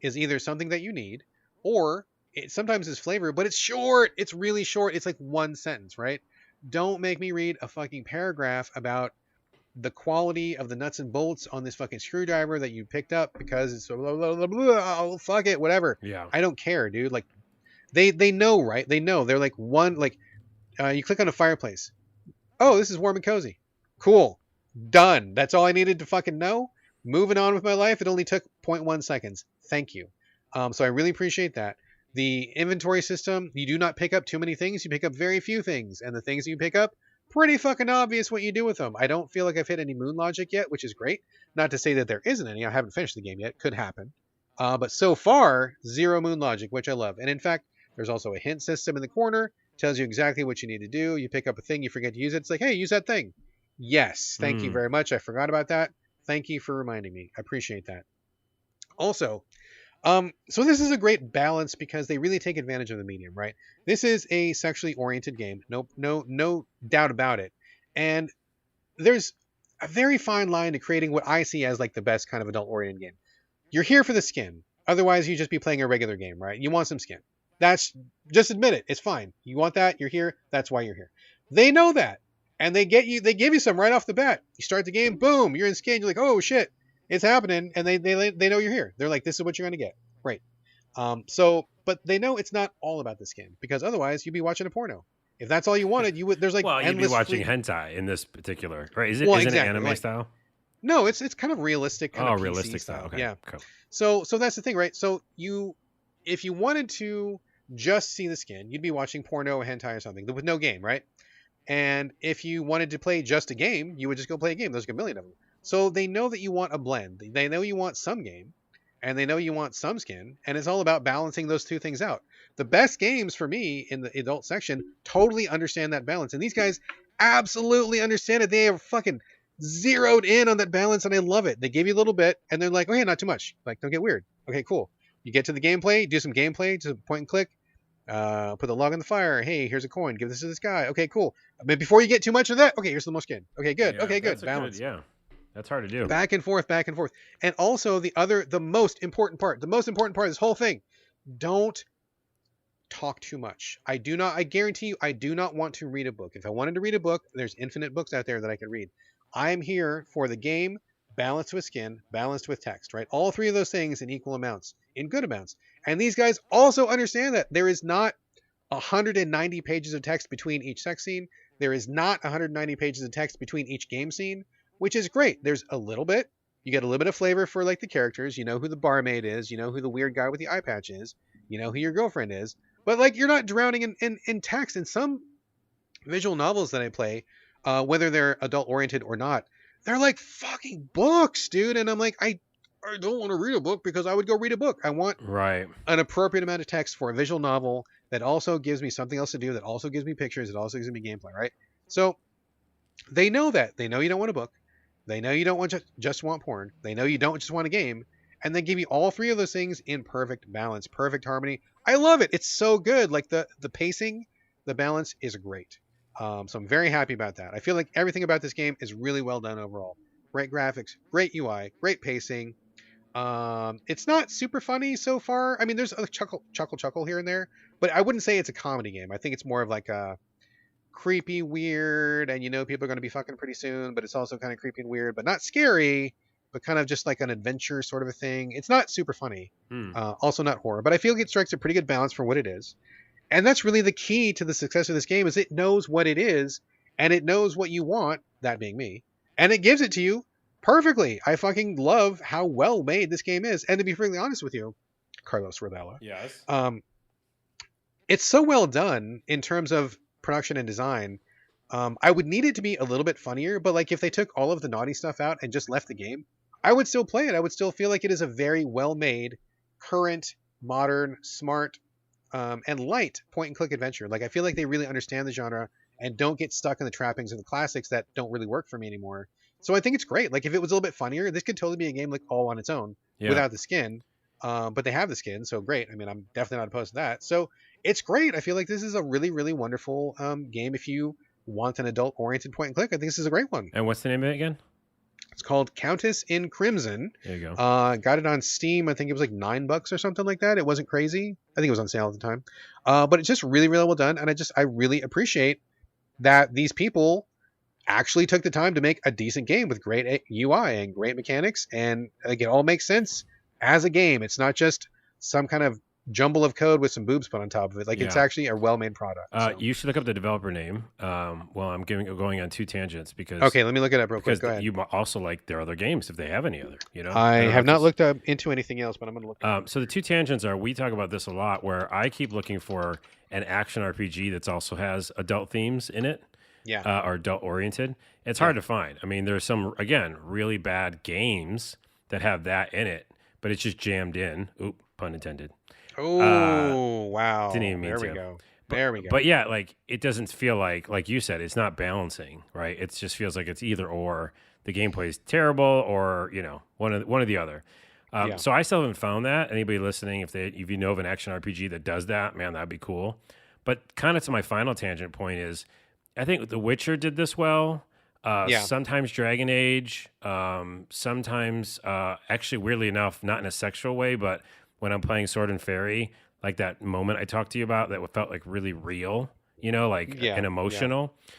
is either something that you need or it sometimes is flavor, but it's short. It's really short. It's like one sentence, right? Don't make me read a fucking paragraph about the quality of the nuts and bolts on this fucking screwdriver that you picked up because it's so blah, blah, blah, blah, oh, fuck it, whatever. Yeah. I don't care, dude. Like they know, right? They know. They're like one like you click on a fireplace. Oh, this is warm and cozy. Cool. Done. That's all I needed to fucking know. Moving on with my life. It only took 0.1 seconds. Thank you. So I really appreciate that. The inventory system, you do not pick up too many things. You pick up very few things. And the things that you pick up, pretty fucking obvious what you do with them. I don't feel like I've hit any moon logic yet, which is great. Not to say that there isn't any. I haven't finished the game yet. Could happen. But so far, zero moon logic, which I love. And in fact, there's also a hint system in the corner. Tells you exactly what you need to do. You pick up a thing, you forget to use it. It's like, hey, use that thing. Yes, thank you very much. I forgot about that. Thank you for reminding me. I appreciate that. Also, so this is a great balance because they really take advantage of the medium, right? This is a sexually oriented game. No doubt about it. And there's a very fine line to creating what I see as like the best kind of adult oriented game. You're here for the skin. Otherwise, you just be playing a regular game, right? You want some skin. That's just admit it. It's fine. You want that. You're here. That's why you're here. They know that. And they give you some right off the bat. You start the game, boom, you're in skin. You're like, oh shit, it's happening. And they know you're here. They're like, this is what you're going to get. Right. But they know it's not all about the skin because otherwise you'd be watching a porno. If that's all you wanted, you would. There's like well, you'd be watching hentai in this particular, right? Isn't it anime style? No, it's kind of realistic. Kind of realistic PC style. Okay. Yeah. Cool. So that's the thing, right? So if you wanted to just see the skin, you'd be watching porno or hentai or something with no game, right? And if you wanted to play just a game, you would just go play a game. There's like a million of them. So they know that you want a blend. They know you want some game, and they know you want some skin, and it's all about balancing those two things out. The best games for me in the adult section totally understand that balance, and these guys absolutely understand it. They are fucking zeroed in on that balance, and I love it. They give you a little bit, and they're like, okay, not too much. Like, don't get weird. Okay, cool. You get to the gameplay, do some gameplay, just point and click. Put the log on the fire. Hey, here's a coin. Give this to this guy. Okay, cool. But before you get too much of that, okay, here's the most skin. Okay, good. Yeah, okay, good. Balance. Yeah, that's hard to do. Back and forth, back and forth. And also the most important part of this whole thing, don't talk too much. I guarantee you, I do not want to read a book. If I wanted to read a book, there's infinite books out there that I could read. I am here for the game, balanced with skin, balanced with text, right? All three of those things in equal amounts, in good amounts. And these guys also understand that there is not 190 pages of text between each sex scene. There is not 190 pages of text between each game scene, which is great. There's a little bit. You get a little bit of flavor for like the characters. You know who the barmaid is. You know who the weird guy with the eye patch is. You know who your girlfriend is. But like you're not drowning in text. In some visual novels that I play, whether they're adult oriented or not, they're like fucking books, dude. And I'm like, I don't want to read a book because I would go read a book. I want Right. an appropriate amount of text for a visual novel that also gives me something else to do, that also gives me pictures, that also gives me gameplay, right? So they know that. They know you don't want a book. They know you don't want just want porn. They know you don't just want a game. And they give you all three of those things in perfect balance, perfect harmony. I love it. It's so good. Like the pacing, the balance is great. So I'm very happy about that. I feel like everything about this game is really well done overall. Great graphics, great UI, great pacing. It's not super funny so far. I mean, there's a chuckle here and there, but I wouldn't say it's a comedy game. I think it's more of like a creepy, weird, and people are going to be fucking pretty soon, but it's also kind of creepy and weird, but not scary, but kind of just like an adventure sort of a thing. It's not super funny, also not horror, but I feel like it strikes a pretty good balance for what it is. And that's really the key to the success of this game is it knows what it is, and it knows what you want, that being me, and it gives it to you perfectly. I fucking love how well made this game is. And to be frankly honest with you, Carlos Rodella, Yes. it's so well done in terms of production and design. I would need it to be a little bit funnier, but like if they took all of the naughty stuff out and just left the game, I would still play it. I would still feel like it is a very well made, current, modern, smart, and light point and click adventure. Like I feel like they really understand the genre and don't get stuck in the trappings of the classics that don't really work for me anymore. So I think it's great. Like if it was a little bit funnier, this could totally be a game like all on its own without the skin. But they have the skin, so great. I mean, I'm definitely not opposed to that. So it's great. I feel like this is a really, really wonderful game if you want an adult-oriented point and click. I think this is a great one. And what's the name of it again? It's called Countess in Crimson. There you go. Got it on Steam. I think it was like $9 or something like that. It wasn't crazy. I think it was on sale at the time. But it's just really, really well done. And I really appreciate that these people actually took the time to make a decent game with great UI and great mechanics. And like, it all makes sense as a game. It's not just some kind of jumble of code with some boobs put on top of it. Like it's actually a well-made product. So. You should look up the developer name. Well, I'm going on two tangents because okay, let me look it up real quick. Go ahead. You also like their other games if they have any other. I have not looked up into anything else, but I'm going to look. So the two tangents are we talk about this a lot, where I keep looking for an action RPG that also has adult themes in it. Yeah. Or adult oriented. It's hard to find. I mean, there's some again really bad games that have that in it, but it's just jammed in. Oop, pun intended. Oh, wow. Didn't even mean there to. we go. There we go. But yeah, like it doesn't feel like you said, it's not balancing, right? It just feels like it's either or. The gameplay is terrible, or one of the other. So I still haven't found that. Anybody listening, if you know of an action RPG that does that, man, that'd be cool. But kind of to my final tangent point is, I think The Witcher did this well. Sometimes Dragon Age. Sometimes, actually, weirdly enough, not in a sexual way, but when I'm playing Sword and Fairy, like that moment I talked to you about that felt like really real, and emotional. Yeah.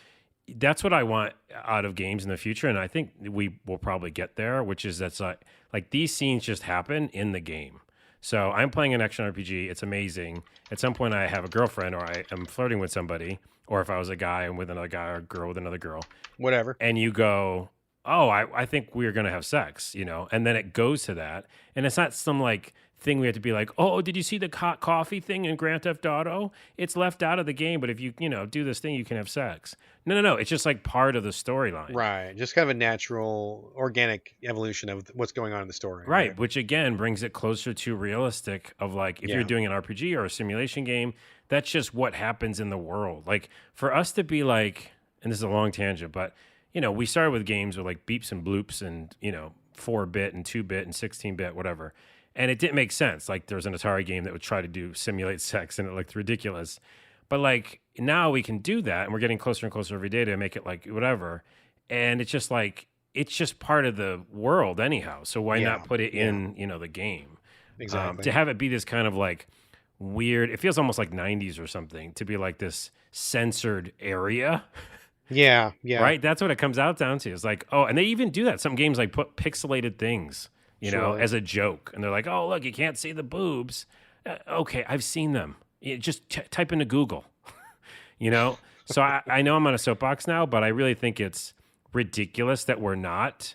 That's what I want out of games in the future, and I think we will probably get there, which is that's like these scenes just happen in the game. So I'm playing an action RPG. It's amazing. At some point, I have a girlfriend, or I am flirting with somebody, or if I was a guy, I'm with another guy, or a girl with another girl. Whatever. And you go, oh, I think we're going to have sex, and then it goes to that. And it's not some like thing we have to be like, oh, did you see the coffee thing in Grand Theft Auto? It's left out of the game, but if you do this thing, you can have sex. No. It's just like part of the storyline. Right. Just kind of a natural, organic evolution of what's going on in the story. Right. Which again brings it closer to realistic of like if you're doing an RPG or a simulation game, that's just what happens in the world. Like for us to be like, and this is a long tangent, but we started with games with like beeps and bloops and 4-bit and 2-bit and 16-bit, whatever. And it didn't make sense. Like there was an Atari game that would try to simulate sex and it looked ridiculous. But like now we can do that and we're getting closer and closer every day to make it like whatever. And it's just like, it's just part of the world anyhow. So why not put it in, the game? Exactly. To have it be this kind of like weird, it feels almost like 90s or something, to be like this censored area. Yeah. Right? That's what it comes out down to. It's like, oh, and they even do that. Some games like put pixelated things, as a joke. And they're like, oh, look, you can't see the boobs. Okay, I've seen them. Just type into Google, So I know I'm on a soapbox now, but I really think it's ridiculous that we're not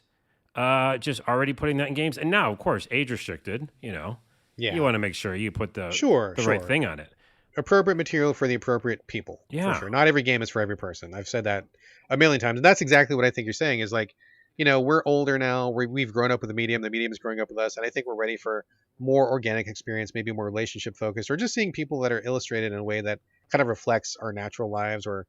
just already putting that in games. And now, of course, age restricted, You want to make sure you put the right thing on it. Appropriate material for the appropriate people. Yeah. For sure. Not every game is for every person. I've said that a million times. And that's exactly what I think you're saying is like, we're older now. We've grown up with the medium. The medium is growing up with us, and I think we're ready for more organic experience, maybe more relationship focused, or just seeing people that are illustrated in a way that kind of reflects our natural lives, or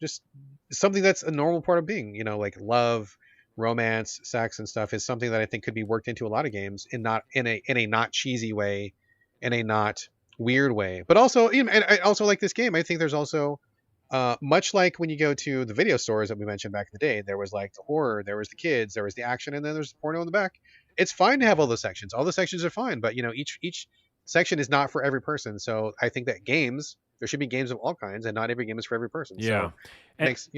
just something that's a normal part of being. Like love, romance, sex, and stuff is something that I think could be worked into a lot of games, in not in a not cheesy way, in a not weird way, but also, and I also like this game. I think there's also much like when you go to the video stores that we mentioned back in the day, there was like the horror, there was the kids, there was the action, and then there's the porno in the back. It's fine to have all those sections. All the sections are fine, but each section is not for every person. So I think that there should be games of all kinds, and not every game is for every person. Yeah. So it And, makes.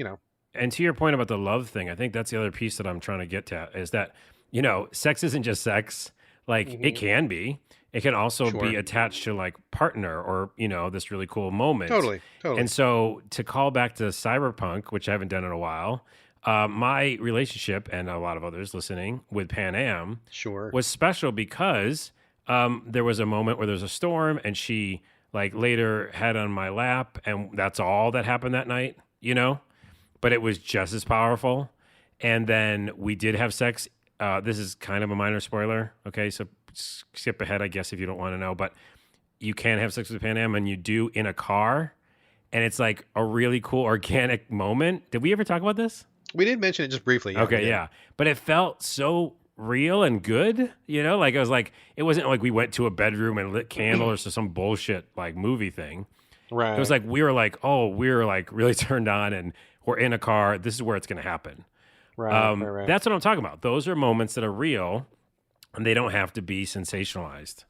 and to your point about the love thing, I think that's the other piece that I'm trying to get to is that, sex isn't just sex. Like it Mhm. can be. It can also be Sure. attached to like partner or, this really cool moment. Totally. Totally. And so to call back to Cyberpunk, which I haven't done in a while, my relationship and a lot of others listening with Pan Am Sure. was special because there was a moment where there's a storm and she like later had on my lap and that's all that happened that night. But it was just as powerful. And then we did have sex. This is kind of a minor spoiler. Okay, so skip ahead, I guess, if you don't want to know. But you can have sex with Pan Am, and you do in a car, and it's like a really cool organic moment. Did we ever talk about this? We did mention it just briefly. Yeah, Okay, yeah, but it felt so real and good. Like it was like it wasn't like we went to a bedroom and lit candles or some bullshit like movie thing. Right. It was like we were like really turned on, and we're in a car. This is where it's going to happen. Right. That's what I'm talking about. Those are moments that are real, and they don't have to be sensationalized.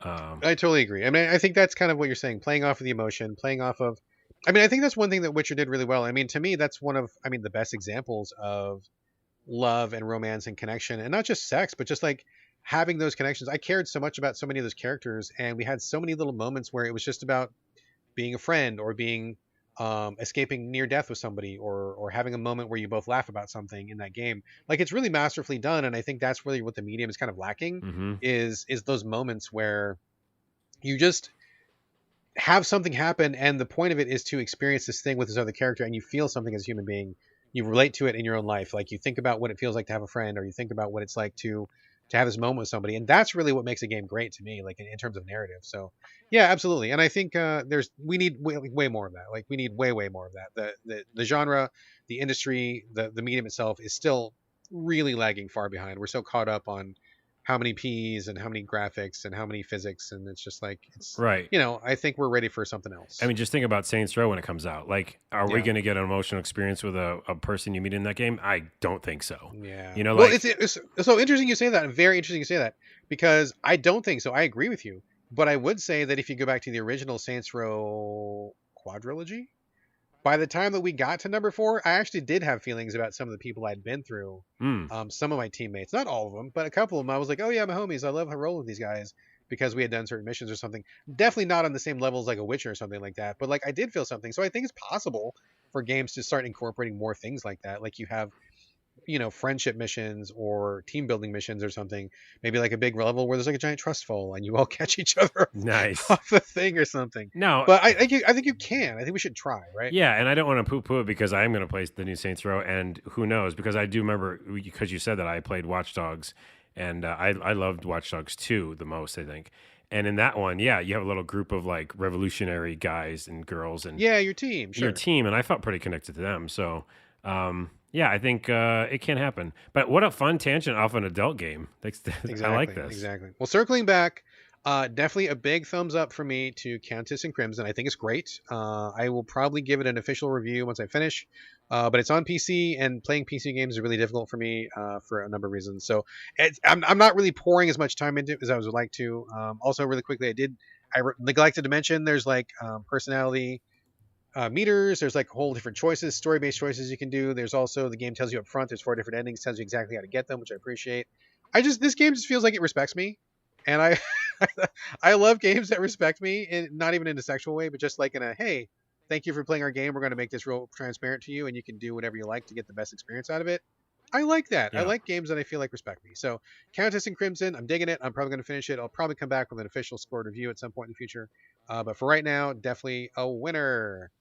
I totally agree. I mean, I think that's kind of what you're saying, playing off of the emotion, playing off of. I mean, I think that's one thing that Witcher did really well. I mean, to me, that's one of, the best examples of love and romance and connection, and not just sex, but just like having those connections. I cared so much about so many of those characters, and we had so many little moments where it was just about being a friend, or being escaping near death with somebody, or having a moment where you both laugh about something in that game. Like it's really masterfully done, and I think that's really what the medium is kind of lacking, Mm-hmm. is those moments where you just have something happen, and the point of it is to experience this thing with this other character, and you feel something as a human being. You relate to it in your own life. Like you think about what it feels like to have a friend, or you think about what it's like to have this moment with somebody, and that's really what makes a game great to me, like in terms of narrative. So yeah, absolutely. And I think we need way more of that. Like we need way more of that. The genre, the industry, the medium itself is still really lagging far behind. We're so caught up on how many P's and how many graphics and how many physics, and it's just like it's. Right. I think we're ready for something else. I mean, just think about Saints Row when it comes out. Like, are we Yeah. going to get an emotional experience with a person you meet in that game? I don't think so. Yeah. You know, Well, like, it's so interesting you say that. Very interesting you say that, because I don't think so. I agree with you, but I would say that if you go back to the original Saints Row quadrilogy, by the time that we got to number 4, I actually did have feelings about some of the people I'd been through. Some of my teammates, not all of them, but a couple of them. I was like, oh yeah, my homies. I love rolling with these guys because we had done certain missions or something. Definitely not on the same level as like a Witcher or something like that, but like I did feel something. So I think it's possible for games to start incorporating more things like that. Like you have friendship missions or team building missions or something, maybe like a big level where there's like a giant trust fall and you all catch each other nice. off the thing or something. No, But I think you can. I think we should try, right? yeah, and I don't want to poo-poo it because I am going to play the new Saints Row, and who knows? Because I do remember, because you said that, I played Watch Dogs, and I loved Watch Dogs 2 the most, I think. And in that one, yeah, you have a little group of like revolutionary guys and girls, and Yeah, your team, sure. your team, and I felt pretty connected to them. So, yeah, I think it can happen. But what a fun tangent off an adult game. Exactly, I like this. Exactly. Well, circling back, definitely a big thumbs up for me to Countess and Crimson. I think it's great. I will probably give it an official review once I finish. But it's on PC, and playing PC games is really difficult for me for a number of reasons. So I'm not really pouring as much time into it as I would like to. Also, really quickly, I neglected to mention there's like personality meters. There's like whole different choices, story-based choices you can do. There's also, the game tells you up front there's 4 different endings, tells you exactly how to get them, which I appreciate. This game just feels like it respects me, and I I love games that respect me, and not even in a sexual way, but just like in a, hey, thank you for playing our game. We're going to make this real transparent to you, and you can do whatever you like to get the best experience out of it. I like that. Yeah. I like games that I feel like respect me. So Countess and Crimson, I'm digging it. I'm probably going to finish it. I'll probably come back with an official scored review at some point in the future. But for right now, definitely a winner.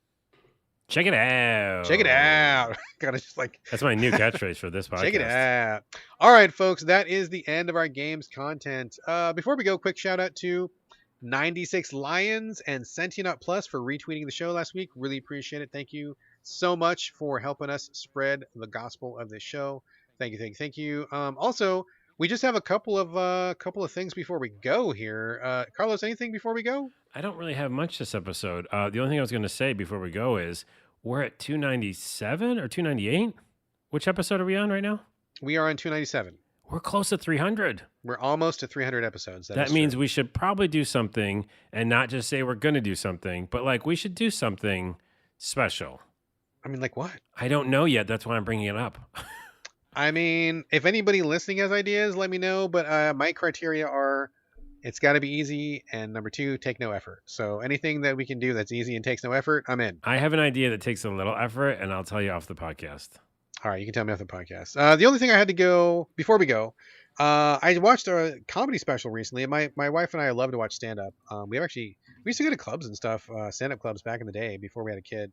Check it out. Check it out. Gotta just like That's my new catchspace for this podcast. check it out. All right, folks, that is the end of our games content. Before we go, quick shout out to 96 Lions and Sentient Plus for retweeting the show last week. Really appreciate it. Thank you so much for helping us spread the gospel of this show. Thank you, thank you. Also, we just have a couple of things before we go here. Carlos, anything before we go? I don't really have much this episode. The only thing I was going to say before we go is we're at 297 or 298. Which episode are we on right now? We are on 297. We're close to 300. We're almost to 300 episodes. That means we should probably do something and not just say we're going to do something, but like we should do something special. I mean, like what? I don't know yet. That's why I'm bringing it up. I mean, if anybody listening has ideas, let me know. But my criteria are it's got to be easy. And number two, take no effort. So anything that we can do that's easy and takes no effort, I'm in. I have an idea that takes a little effort, and I'll tell you off the podcast. All right, you can tell me off the podcast. The only thing I had to go before we go, I watched a comedy special recently. And my wife and I love to watch stand up. We used to go to clubs and stuff, stand up clubs back in the day before we had a kid.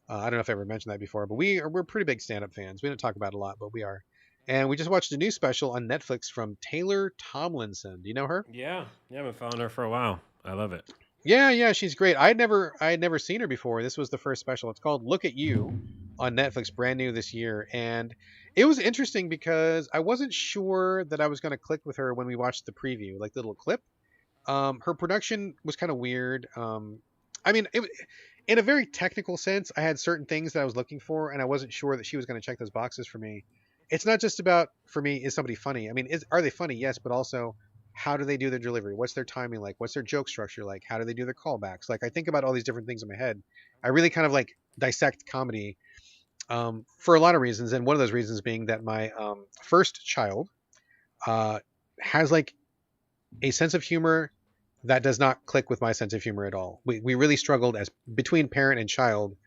I don't know if I ever mentioned that before, but we're pretty big stand up fans. We don't talk about it a lot, but we are. And we just watched a new special on Netflix from Taylor Tomlinson. Do you know her? Yeah, I've been following her for a while. I love it. Yeah, she's great. I had never seen her before. This was the first special. It's called Look at You on Netflix, brand new this year. And it was interesting because I wasn't sure that I was going to click with her when we watched the preview, like the little clip. Her production was kind of weird. I mean, in a very technical sense, I had certain things that I was looking for, and I wasn't sure that she was going to check those boxes for me. It's not just about, for me, is somebody funny? I mean, are they funny? Yes, but also, how do they do their delivery? What's their timing like? What's their joke structure like? How do they do their callbacks? Like, I think about all these different things in my head. I really kind of like dissect comedy for a lot of reasons, and one of those reasons being that my first child has like a sense of humor that does not click with my sense of humor at all. We really struggled as between parent and child.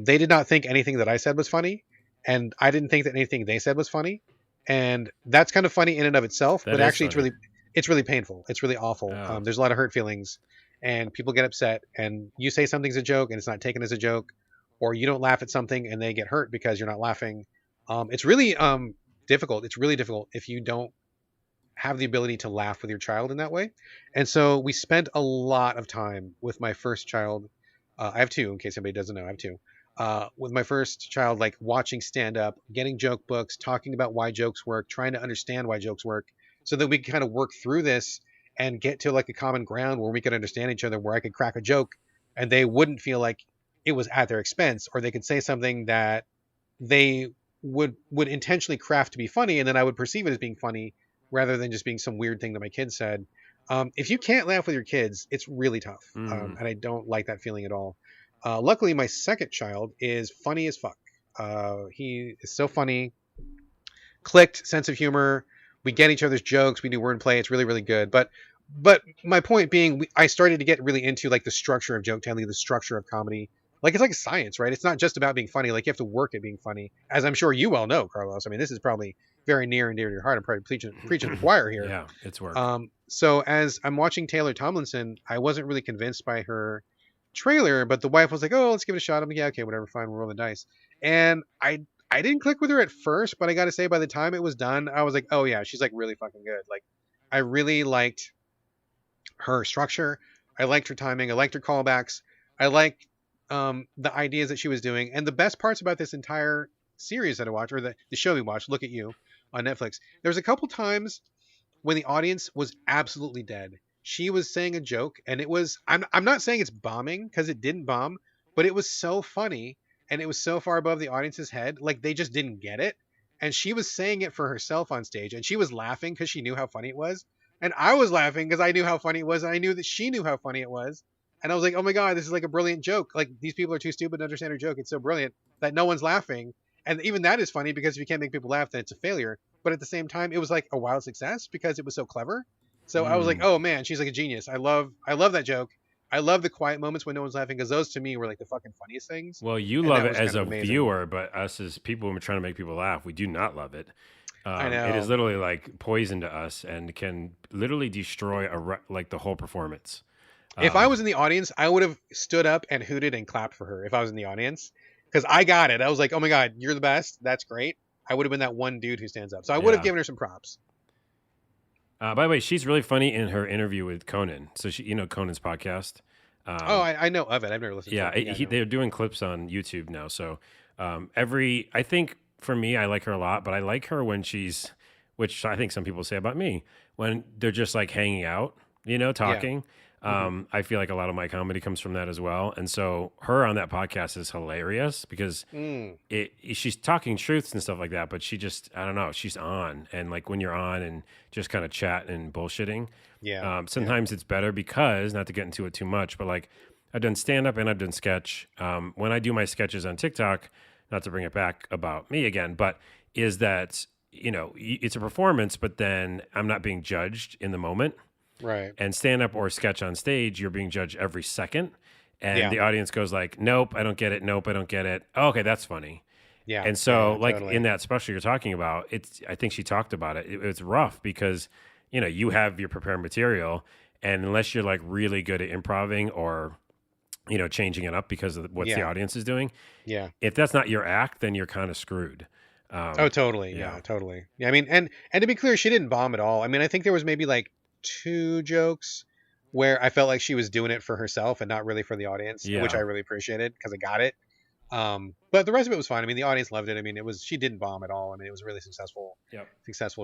They did not think anything that I said was funny, and I didn't think that anything they said was funny. And that's kind of funny in and of itself, but actually it's really painful. It's really awful. Oh. There's a lot of hurt feelings, and people get upset, and you say something's a joke and it's not taken as a joke, or you don't laugh at something and they get hurt because you're not laughing. It's really difficult. It's really difficult if you don't have the ability to laugh with your child in that way. And so we spent a lot of time with my first child. I have two, in case anybody doesn't know, I have two. With my first child, like watching stand up, getting joke books, talking about why jokes work, trying to understand why jokes work, so that we can kind of work through this and get to like a common ground where we could understand each other, where I could crack a joke and they wouldn't feel like it was at their expense, or they could say something that they would intentionally craft to be funny, and then I would perceive it as being funny rather than just being some weird thing that my kid said. If you can't laugh with your kids, it's really tough. And I don't like that feeling at all. Luckily, my second child is funny as fuck. He is so funny, clicked, sense of humor. We get each other's jokes. We do wordplay. It's really, really good. But my point being, I started to get really into like the structure of joke telling, the structure of comedy. Like, it's like a science, right? It's not just about being funny. Like, you have to work at being funny, as I'm sure you well know, Carlos. I mean, this is probably very near and dear to your heart. I'm probably preaching to the choir here. Yeah, it's work. So as I'm watching Taylor Tomlinson, I wasn't really convinced by her trailer, but the wife was like, "Oh, let's give it a shot." I'm like, "Yeah, okay, whatever, fine, we'll roll the dice." And I didn't click with her at first, but I got to say, by the time it was done, I was like, "Oh yeah, she's like really fucking good." Like, I really liked her structure. I liked her timing. I liked her callbacks. I liked the ideas that she was doing. And the best parts about this entire series that I watched, or the show we watched, Look at You on Netflix, there was a couple times when the audience was absolutely dead. She was saying a joke, and it was, I'm not saying it's bombing, because it didn't bomb, but it was so funny, and it was so far above the audience's head, like they just didn't get it. And she was saying it for herself on stage, and she was laughing because she knew how funny it was. And I was laughing because I knew how funny it was, and I knew that she knew how funny it was. And I was like, oh my God, this is like a brilliant joke. Like, these people are too stupid to understand her joke. It's so brilliant that no one's laughing. And even that is funny, because if you can't make people laugh, then it's a failure. But at the same time, it was like a wild success because it was so clever. So I was like, oh man, she's like a genius. I love that joke. I love the quiet moments when no one's laughing, because those to me were like the fucking funniest things. Well, you love it as a viewer, but us as people who are trying to make people laugh, we do not love it. I know. It is literally like poison to us and can literally destroy like the whole performance. If I was in the audience, I would have stood up and hooted and clapped for her if I was in the audience. because I got it. I was like, oh my God, you're the best. That's great. I would have been that one dude who stands up. So I would have given her some props. By the way, she's really funny in her interview with Conan. So she, Conan's podcast. I know of it. I've never listened to it. Yeah, they're doing clips on YouTube now. So I think for me, I like her a lot, but I like her when she's, which I think some people say about me, when they're just like hanging out, talking. I feel like a lot of my comedy comes from that as well. And so her on that podcast is hilarious because she's talking truths and stuff like that, but she just, I don't know, she's on. And like when you're on and just kind of chatting and bullshitting, sometimes it's better because, not to get into it too much, but like I've done stand-up and I've done sketch. When I do my sketches on TikTok, not to bring it back about me again, but is that, it's a performance, but then I'm not being judged in the moment. Right. And stand up or sketch on stage, you're being judged every second. And the audience goes like, nope, I don't get it. Nope, I don't get it. Oh, okay, that's funny. Yeah. And so totally. In that special you're talking about, I think she talked about it. It's rough because, you have your prepared material, and unless you're like really good at improving or, changing it up because of what the audience is doing. Yeah. If that's not your act, then you're kind of screwed. Totally. Yeah, totally. Yeah. I mean, and to be clear, she didn't bomb at all. I mean, I think there was maybe like 2 jokes where I felt like she was doing it for herself and not really for the audience, which I really appreciated because I got it. But the rest of it was fine. I mean, the audience loved it. I mean, she didn't bomb at all. I mean, it was a really successful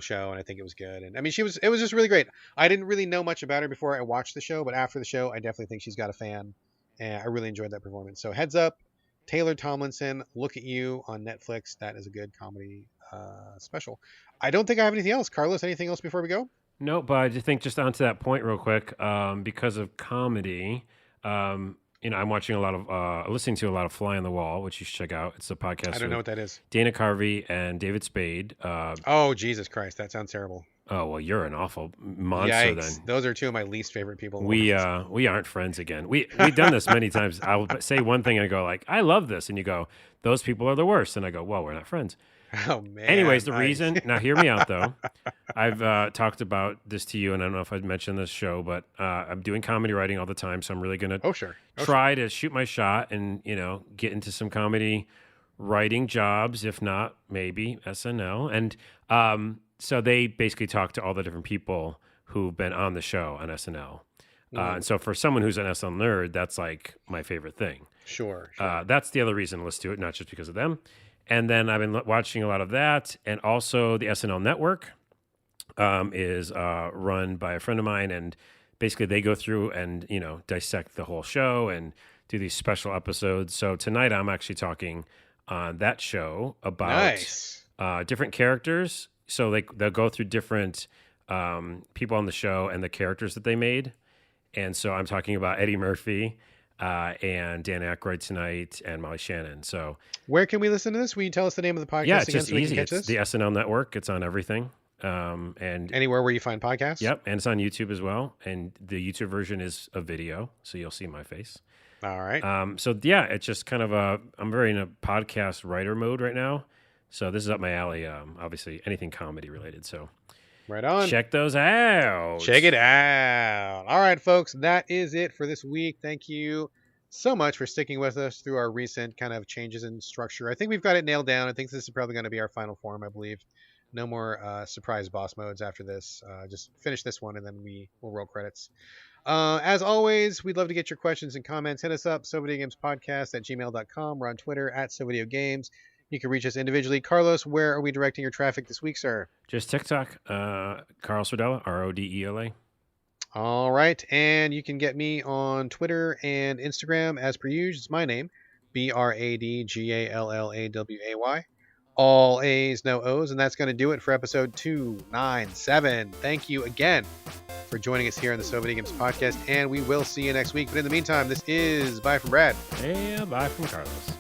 show, and I think it was good. And I mean, it was just really great. I didn't really know much about her before I watched the show, but after the show, I definitely think she's got a fan, and I really enjoyed that performance. So heads up, Taylor Tomlinson, Look at You on Netflix. That is a good comedy special. I don't think I have anything else. Carlos, anything else before we go? No, but I just think just onto that point real quick, because of comedy, I'm watching listening to a lot of Fly on the Wall, which you should check out. It's a podcast. I don't know what that is. Dana Carvey and David Spade. Oh, Jesus Christ. That sounds terrible. Oh, well, you're an awful monster. Yikes. Then. Those are 2 of my least favorite people. We aren't friends again. We've done this many times. I'll say one thing and I go like, I love this. And you go, those people are the worst. And I go, well, we're not friends. Oh, man. Anyways, the reason, now hear me out though. I've talked about this to you, and I don't know if I'd mentioned this show, but I'm doing comedy writing all the time. So I'm really going to try to shoot my shot and, get into some comedy writing jobs, if not maybe SNL. And so they basically talk to all the different people who've been on the show on SNL. And so for someone who's an SNL nerd, that's like my favorite thing. Sure. That's the other reason to listen to it, not just because of them. And then I've been watching a lot of that. And also the SNL Network is run by a friend of mine. And basically they go through and, dissect the whole show and do these special episodes. So tonight I'm actually talking on that show about different characters. So they'll go through different people on the show and the characters that they made. And so I'm talking about Eddie Murphy, and Dan Aykroyd tonight, and Molly Shannon. So where can we listen to this? Will you tell us the name of the podcast? Yeah, it's just so easy. It's the SNL Network. It's on everything. And anywhere where you find podcasts? Yep, and it's on YouTube as well. And the YouTube version is a video, so you'll see my face. All right. So yeah, it's just kind of I'm very in a podcast writer mode right now. So this is up my alley. Obviously, anything comedy related. So right on. Check those out. Check it out. All right, folks. That is it for this week. Thank you so much for sticking with us through our recent kind of changes in structure. I think we've got it nailed down. I think this is probably going to be our final form, I believe. No more surprise boss modes after this. Just finish this one, and then we'll roll credits. As always, we'd love to get your questions and comments. Hit us up, SoVideoGamesPodcast@gmail.com. We're on Twitter @SoVideoGames. You can reach us individually. Carlos, where are we directing your traffic this week, sir? Just TikTok, Carl Sordella, Rodela. All right. And you can get me on Twitter and Instagram as per usual. It's my name, BradGallaway. All A's, no O's. And that's going to do it for episode 297. Thank you again for joining us here on the So Video Games podcast. And we will see you next week. But in the meantime, this is Bye from Brad. And bye from Carlos.